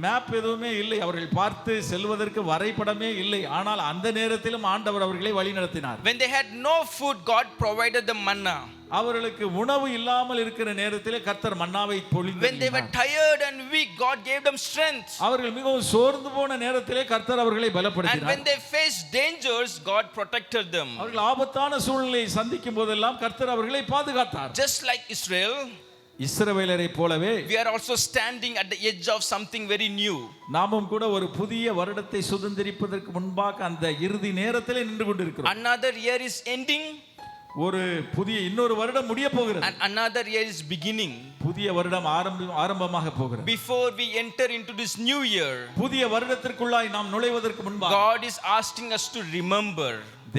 மேப் எதுவுமே இல்லை, அவர்கள் பார்த்து செல்வதற்கு வரைபடமே இல்லை. ஆனால் அந்த நேரத்திலும் ஆண்டவர் அவர்களை வழி நடத்தினார். When they had no food, God provided the manna. அவர்களுக்கு உணவு இல்லாமல் இருக்கிற நேரத்திலே கர்த்தர் மன்னாவை பொழிந்தார். When they were tired and weak, God gave them strength. அவர்கள் மிகவும் சோர்ந்து போன நேரத்திலே கர்த்தர் அவர்களை And பலப்படுத்தினார். when they faced dangers, God protected them. அவர்கள் ஆபத்தான சூழ்நிலையை சந்திக்கும் போதெல்லாம் கர்த்தர் அவர்களை பாதுகாத்தார். Just like Israel, இஸ்ரவேலரை போலவே we are also standing at the edge of something very new. நாமும் கூட ஒரு புதிய வருடத்தை சுதந்திரிப்பதற்கு முன்பாக அந்த இறுதி நேரத்திலே நின்று கொண்டிருக்கிறோம். Another year is ending ஒரு புதிய இன்னொரு வருடம் முடிய போகிறது. and another year is beginning. புதிய வருடம் ஆரம்பமாக போகிறது. Before we enter into this new year, புதிய வருடத்திற்குள்ளாய் நாம் நுழைவதற்கு முன்பாக God is asking us to remember.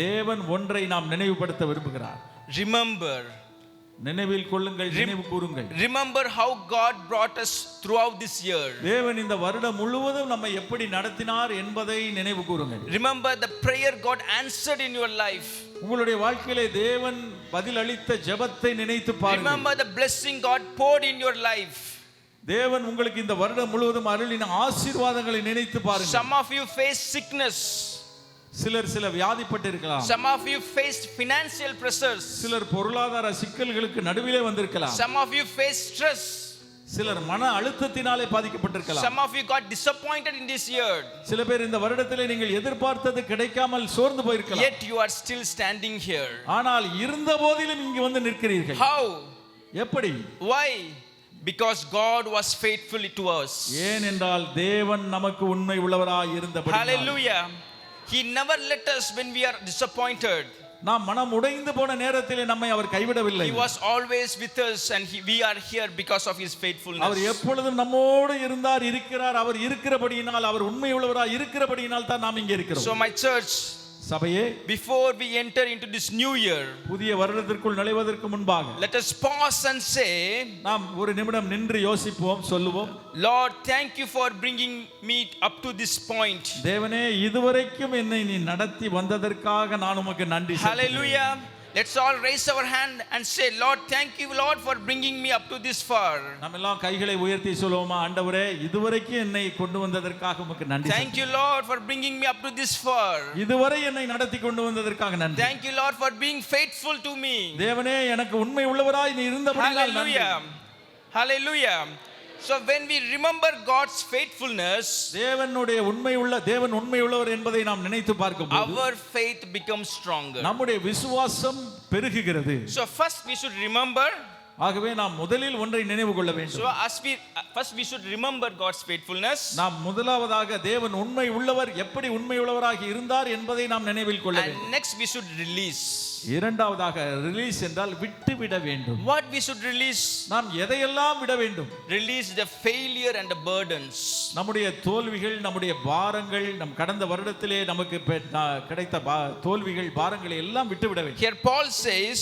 தேவன் ஒன்றை நாம் நினைவுபடுத்த விரும்புகிறார். Remember. நினைவில் கொள்ளுங்கள், நினைவு கூறுங்கள். Remember how God brought us throughout this year. தேவன் இந்த வருடம் முழுவதும் நம்மை எப்படி நடத்தினார் என்பதை நினைவு கூறுங்கள். Remember the prayer God answered in your life. உங்களுடைய வாழ்க்கையிலே தேவன் பதில் அளித்த ஜெபத்தை நினைத்து பாருங்கள். Remember the blessing God poured in your life. தேவன் உங்களுக்கு இந்த வருடம் முழுவதும் அருளின ஆசீர்வாதங்களை நினைத்து பாருங்கள். Some of you face sickness. சில வியாதிப்பட்டு இருக்கலாம். Some of you faced financial pressures. சிலர் பொருளாதார சிக்கல்களுக்கு நடுவிலே வந்திருக்கலாம். Some of you face stress. சிலர் மன அழுத்தத்தினாலே பாதிக்கப்பட்டிருக்கலாம். Some of you got disappointed in this year. சில பேர் இந்த வருடத்திலே நீங்கள் எதிர்பார்த்தது கிடைக்காமல் சோர்ந்து போயிருக்கலாம். Yet you are still standing here. ஆனால் இருந்த போதிலும் இங்கு வந்து நிற்கிறீர்கள். How? எப்படி? Why? Because God was faithful to us. ஏனென்றால் தேவன் நமக்கு உண்மை உள்ளவராய் இருந்தபடியால். Hallelujah. He never let us when we are disappointed. நாம் மனம் உடைந்து போன நேரத்திலே நம்மை அவர் கைவிடவில்லை. He was always with us and we are here because of his faithfulness. அவர் எப்பொழுதும் நம்மோடு இருந்தார், இருக்கிறார். அவர் இருக்கிறபடியினால், அவர் உண்மை உள்ளவராய் இருக்கிறபடியினால் தான் நாம் இங்கே இருக்கிறோம். So my church, சபையே, before we enter into this new year, புதிய வருடத்திற்குள் நுழைவதற்கு முன்பாக let us pause and say, நாம் ஒரு நிமிடம் நின்று யோசிப்போம், சொல்லுவோம். Lord, thank you for bringing me up to this point. தேவனே, இதுவரைக்கும் என்னை நீ நடத்தி வந்ததற்காக நான் உமக்கு நன்றி செலுத்துகிறேன். Hallelujah. Let's all raise our hand and say, Lord, thank you, Lord, for bringing me up to this far. நாம் எல்லாம் கைகளை உயர்த்தி சொல்லுவோமா? ஆண்டவரே, இதுவரைக்கும் என்னை கொண்டு வந்ததற்காக உமக்கு நன்றி. Thank you, Lord, for bringing me up to this far. இதுவரை என்னை நடத்தி கொண்டு வந்ததற்காக நன்றி. Thank you, Lord, for being faithful to me. தேவனே, எனக்கு உண்மை உள்ளவராய் நீ இருந்தபடியால் நன்றி. Hallelujah. Hallelujah. So when we remember God's faithfulness, தேவன் உண்மை உள்ளவர் என்பதை நாம் நினைத்து பார்க்கும்போது our faith becomes stronger. நம்முடைய விசுவாசம் பெருகுகிறது. So first we should remember. ஆகவே நாம் முதலில் ஒன்றை நினைவு கொள்ள வேண்டும். So first we should remember God's faithfulness. நாம் முதலாவதாக தேவன் உண்மை உள்ளவர், எப்படி உண்மை உள்ளவராக இருந்தார் என்பதை நாம் நினைவில் கொள்ள வேண்டும். And next we should release. இரண்டாவதாக ரிலீஸ் என்றால் விட்டு விட வேண்டும். What we should release? நாம் எதையெல்லாம் விட வேண்டும்? Release the failure and the burdens. நம்முடைய தோல்விகள், நம்முடைய பாரங்கள், நம் கடந்த வருடத்திலே நமக்கு கிடைத்த தோல்விகள், பாரங்களை எல்லாம் விட்டு விட வேண்டும். Here Paul says,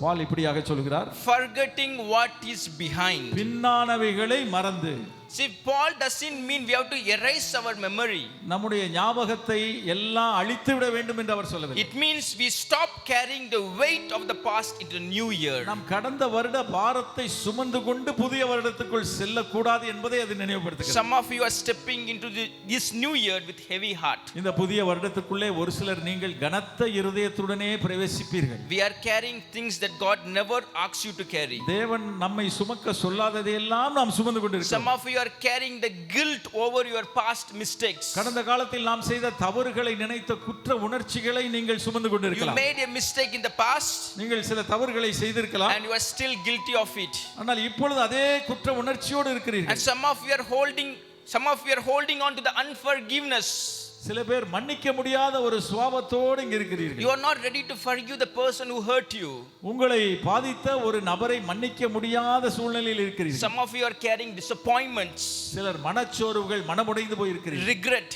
பால் இப்படியாக சொல்கிறார், forgetting what is behind. பின்னானவைகளை மறந்து. See, Paul doesn't mean we have to erase our memory. நம்முடைய ஞாபகத்தை எல்லாம் அழித்து விட வேண்டும் என்று அவர் சொல்லவில்லை. It means we stop carrying the weight of the past into the new year. நாம் கடந்த வருட பாரத்தை சுமந்து கொண்டு புதிய வருடத்துக்குள் செல்ல கூடாது என்பதை அது நினைவுபடுத்துகிறது. Some of you are stepping into this new year with heavy heart. இந்த புதிய வருடத்துக்குள்ளே ஒரு சிலர் நீங்கள் கனத்த இருதயத்துடனே பிரவேசிப்பீர்கள். We are carrying things that God never asks you to carry. தேவன் நம்மை சுமக்க சொல்லாததையெல்லாம் நாம் சுமந்து கொண்டிருக்கிறோம். Some of you are carrying the guilt over your past mistakes. கடந்த காலத்தில் நாம் செய்த தவறுகளை நினைத்த குற்ற உணர்ச்சிகளை நீங்கள் சுமந்து You கொண்டிருக்கலாம். made a mistake in the past நீங்கள் சில தவறுகளை செய்திருக்கலாம். and you are still guilty of it. ஆனால் இப்பொழுது அதே குற்ற உணர்ச்சியோடு And இருக்கிறீர்கள். some of you are holding on to the unforgiveness. சில பேர் மன்னிக்க முடியாத ஒரு சுபாவத்தோடு இங்க இருக்கிறீர்கள். You are not ready to forgive the person who hurt you. உங்களை பாதித்த ஒரு நபரை மன்னிக்க முடியாத சூழ்நிலையில் இருக்கிறீர்கள். Some of you are carrying disappointments, சிலர் மனச்சோர்வுகள், மனமுடைந்து போய் இருக்கிறீர்கள். regret,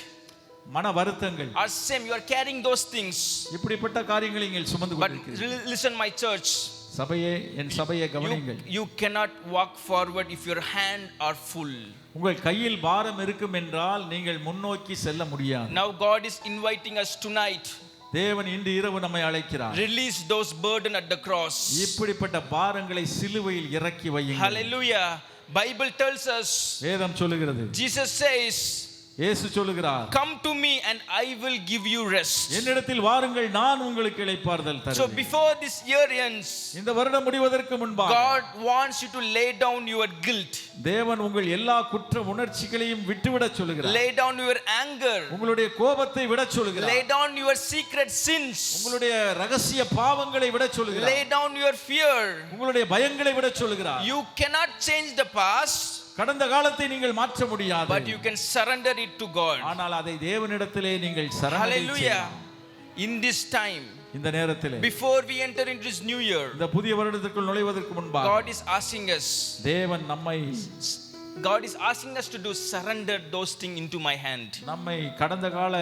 மன வருத்தங்கள், or shame. You are carrying those things. இப்படிப்பட்ட காரியங்களை நீங்கள் சுமந்து But கொண்டிருக்கிறீர்கள். listen, my church. சபையே, என் சபையை கவனியுங்கள். You cannot walk forward if your hand are full. உங்கள் கையில் பாரம் இருக்கும் என்றால் நீங்கள் முன்னோக்கி செல்ல முடியாது. Now God is inviting us tonight. தேவன் இன்று இரவு நம்மை அழைக்கிறார். Release those burden at the cross. இப்படிப்பட்ட பாரங்களை சிலுவையில் இறக்கி வையுங்கள். Hallelujah. Bible tells us, வேதம் சொல்லுகிறது, Jesus says, இயேசு சொல்லுகிறார், come to me and I will give you rest. என்னிடத்தில் வாருங்கள், நான் உங்களுக்கு இளைப்பாறுதல் So தருவேன். before this year ends, இந்த வருடம் முடிவதற்கு முன்பாக God wants you to lay down your guilt, தேவன் உங்கள் எல்லா குற்ற உணர்ச்சிகளையும் விட்டுவிடச் சொல்லுகிறார். lay down your anger, உங்களுடைய கோபத்தை விடச் சொல்லுகிறார். lay down your secret sins, உங்களுடைய ரகசிய பாவங்களை விடச் சொல்லுகிறார். lay down your fear. உங்களுடைய பயங்களை விடச் சொல்லுகிறார். You cannot change the past, கடந்த காலத்தை நீங்கள் மாற்ற முடியாது, but you can surrender it to God. ஆனால் அதை தேவனிடத்திலே நீங்கள் சரணடை Hallelujah. செய்யலாம். In this time, இந்த நேரத்திலே before we enter into this new year, இந்த புதிய வருடத்திற்குள் நுழைவதற்கு முன்பாக God is asking us, தேவன் நம்மை to do surrender those things into my hand. நம்மை கடந்த கால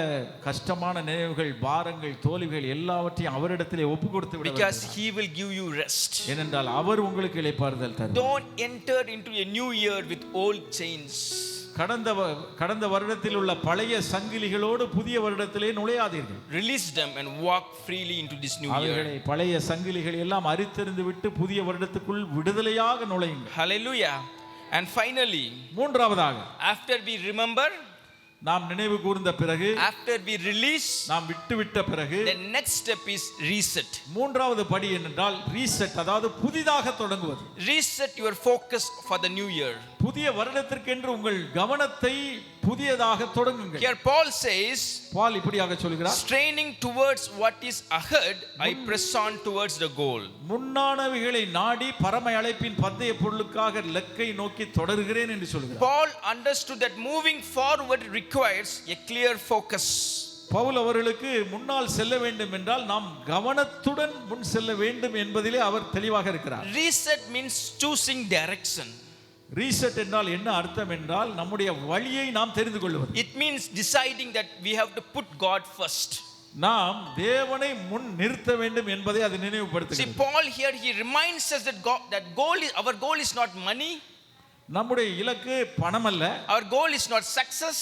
கஷ்டமான நினைவுகள், பாரங்கள், தோல்விகள் எல்லாவற்றையும் அவரிடத்திலே ஒப்பு கொடுத்து விட Because வேண்டும். He will give you rest. ஏனென்றால் அவர் உங்களுக்கு இளைப்பாறுதல் தருவார். Don't enter into a new year with old chains. கடந்த வருடத்தில் உள்ள பழைய சங்கிலிகளோடு புதிய வருடத்திலே நுழையாதீர்கள். Release them and walk freely into this new அவர்களை year. பழைய சங்கிலிகள் எல்லாம் அரித்தெறிந்து விட்டு புதிய வருடத்துக்குள் விடுதலையாக நுழையுங்கள். Hallelujah. And finally, மூன்றாவதாக, after we remember, நாம் நினைவு கூர்ந்த பிறகு, after we release, நாம் விட்டுவிட்ட பிறகு, the next step is reset. மூன்றாவது படி என்னென்றால் ரீசெட், அதாவது புதிதாக தொடங்குவது. Reset your focus for the new year. புதிய வருடத்திற்கென்று உங்கள் கவனத்தை புதியதாக தொடங்குங்கள். Here Paul says, பால் இப்படியாக சொல்கிறார், straining towards what is ahead, I press on towards the goal. முன்னானவைகளை நாடி பரம அழைப்பின் பந்தய பொருளுக்காக லக்கை நோக்கி தொடர்கிறேன் என்று சொல்கிறார். Paul understood that moving forward requires a clear focus. Pavul அவர்களுக்கு முன்னால் செல்ல வேண்டும் என்றால் நாம் கவனத்துடன் முன் செல்ல வேண்டும் என்பதிலே அவர் தெளிவாக இருக்கிறார். Reset means choosing direction. Reset என்றால் என்ன அர்த்தம் என்றால் நம்முடைய வழியை நாம் தெரிந்து கொள்வது. It means deciding that we have to put God first. நாம் தேவனை முன் நிறுத்த வேண்டும் என்பதை அது See, நினைவுபடுத்துகிறது. Paul here he reminds us that our goal is not money. நம்முடைய இலக்கு பணம் அல்ல. Our goal is not success.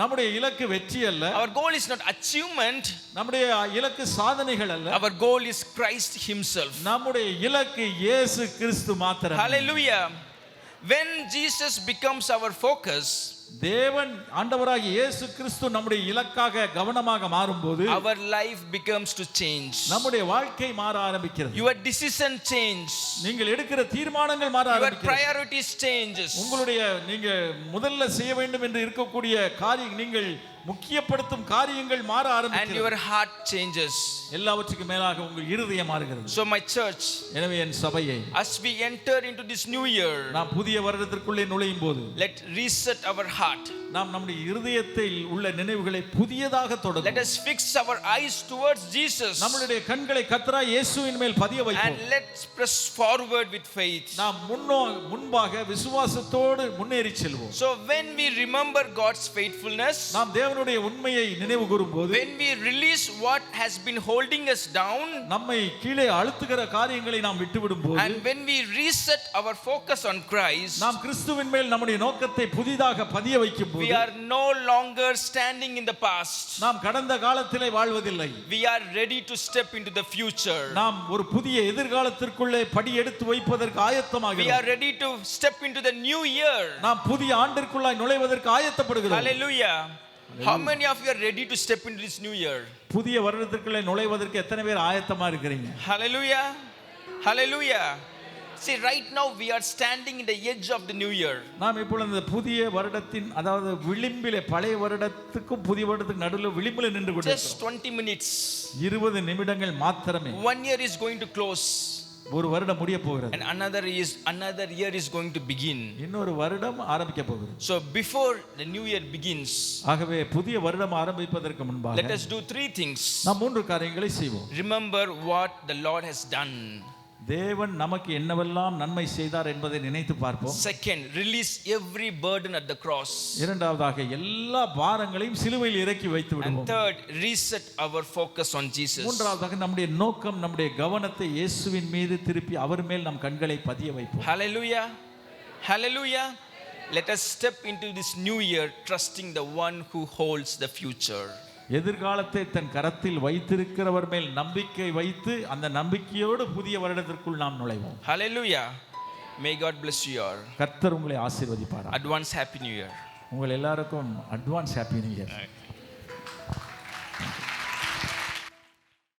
நம்முடைய இலக்கு வெற்றி அல்ல. Our goal is not achievement. நம்முடைய இலக்கு சாதனைகள் அல்ல. Our goal is Christ himself. நம்முடைய இலக்கு இயேசு கிறிஸ்து மாத்திரம். Hallelujah. When Jesus becomes our focus, தேவன் ஆண்டவராகிய இயேசு கிறிஸ்து நம்முடைய இலக்காக கவனமாக மாறும்போது our life becomes to change. நம்முடைய வாழ்க்கை மாற ஆரம்பிக்கிறது. Your decision change. நீங்கள் எடுக்கிற தீர்மானங்கள் மாற Your ஆரம்பிக்கிறது. priorities changes. உங்களுடைய நீங்க முதல்ல செய்ய வேண்டும் என்று இருக்கக்கூடிய காரியம், நீங்கள் முக்கியப்படுத்தும் காரியங்கள் மாற And ஆரம்பிக்கிறது. your heart changes. எல்லாவற்றுக்கும் மேலாக உங்கள் இருதயம் மாறுகிறது. So my church, எனவே என் சபையை as we enter into this new year, நாம் புதிய வருடத்திற்குள்ளே நுழையும் போது let reset our heart. நாம் நம்முடைய இருதயத்தில் உள்ள நினைவுகளை புதியதாக Let தொடங்கும். us fix our eyes towards Jesus. நம்மளுடைய கண்களை கர்த்தராகிய இயேசுவின் மேல் பதிய வைப்போம். And let's press forward with faith. நாம் முன்பாக விசுவாசத்தோடு முன்னேறி செல்வோம். So when we remember God's faithfulness, நாம் தேவனுடைய உண்மையை நினைவு கூறும்போது, when we release what has been holding us down, நம்மை கீழே அழுத்துகிற காரியங்களை நாம் விட்டுவிடும்போது, and when we reset our focus on Christ, நாம் கிறிஸ்துவின் மேல் நம்முடைய நோக்கத்தை புதிதாக பதிய வைக்கும்போது, we are no longer standing in the past. நாம் கடந்த காலத்திலே வாழ்வதில்லை. We are ready to step into the future. நாம் ஒரு புதிய எதிர்காலத்திற்குள்ளே படி எடுத்து வைப்பதற்கு We ஆயத்தமாகிறோம். are ready to step into the new year. நாம் புதிய ஆண்டிற்குள்ளாய் நுழைவதற்கு ஆயத்தப்படுகிறோம். Hallelujah. How many of you are ready to step into this new year? புதிய வருடத்திற்குள்ளே நுழைவதற்கு எத்தனை பேர் ஆயத்தமா இருக்கிறீங்க? Hallelujah. Hallelujah. See, right now we are standing in the edge of the new year. நாம் இப்பொழுது இந்த புதிய வருடத்தின், அதாவது விளிம்பிலே, பழைய வருடத்துக்கும் புதிய வருடத்துக்கு நடுவில் விளிம்பிலே நின்று Just கொண்டிருக்கிறோம். 20 minutes. 20 நிமிடங்கள் மாத்திரமே. 1 year is going to close. ஒரு வருடம் முடிய போகிறது. And another year is going to begin. இன்னொரு வருடம் ஆரம்பிக்க போகிறது. So before the new year begins, ஆகவே புதிய வருடம் ஆரம்பிப்பதற்கு முன்பாக let us do 3 things. நாம் 3 காரியங்களை செய்வோம். Remember what the Lord has done. தேவன் நமக்கு என்னவெல்லாம் நன்மை செய்தார் என்பதை நினைத்து பார்ப்போம். Second, release every burden at the cross. இரண்டாவதாக எல்லா பாரங்களையும் சிலுவையில் இறக்கி வைத்து And விடுவோம். third, reset our focus on Jesus. மூன்றாவதாக நம்முடைய நோக்கம், நம்முடைய கவனத்தை இயேசுவின் மீது திருப்பி அவர் மேல் நம் கண்களை பதிய வைப்போம். Hallelujah. Hallelujah. Let us step into this new year trusting the one who holds the future. எதிர்காலத்தை தன் கரத்தில் வைத்திருக்கிறவர் மேல் நம்பிக்கை வைத்து அந்த நம்பிக்கையோடு புதிய வருடத்திற்குள் நாம் நுழைவோம். Hallelujah. May God bless you all. கர்த்தர் உங்களை ஆசீர்வதிப்பாரா. Advance Happy New Year. உங்கள் எல்லாருக்கும் அட்வான்ஸ் ஹாப்பி நியூ இயர்.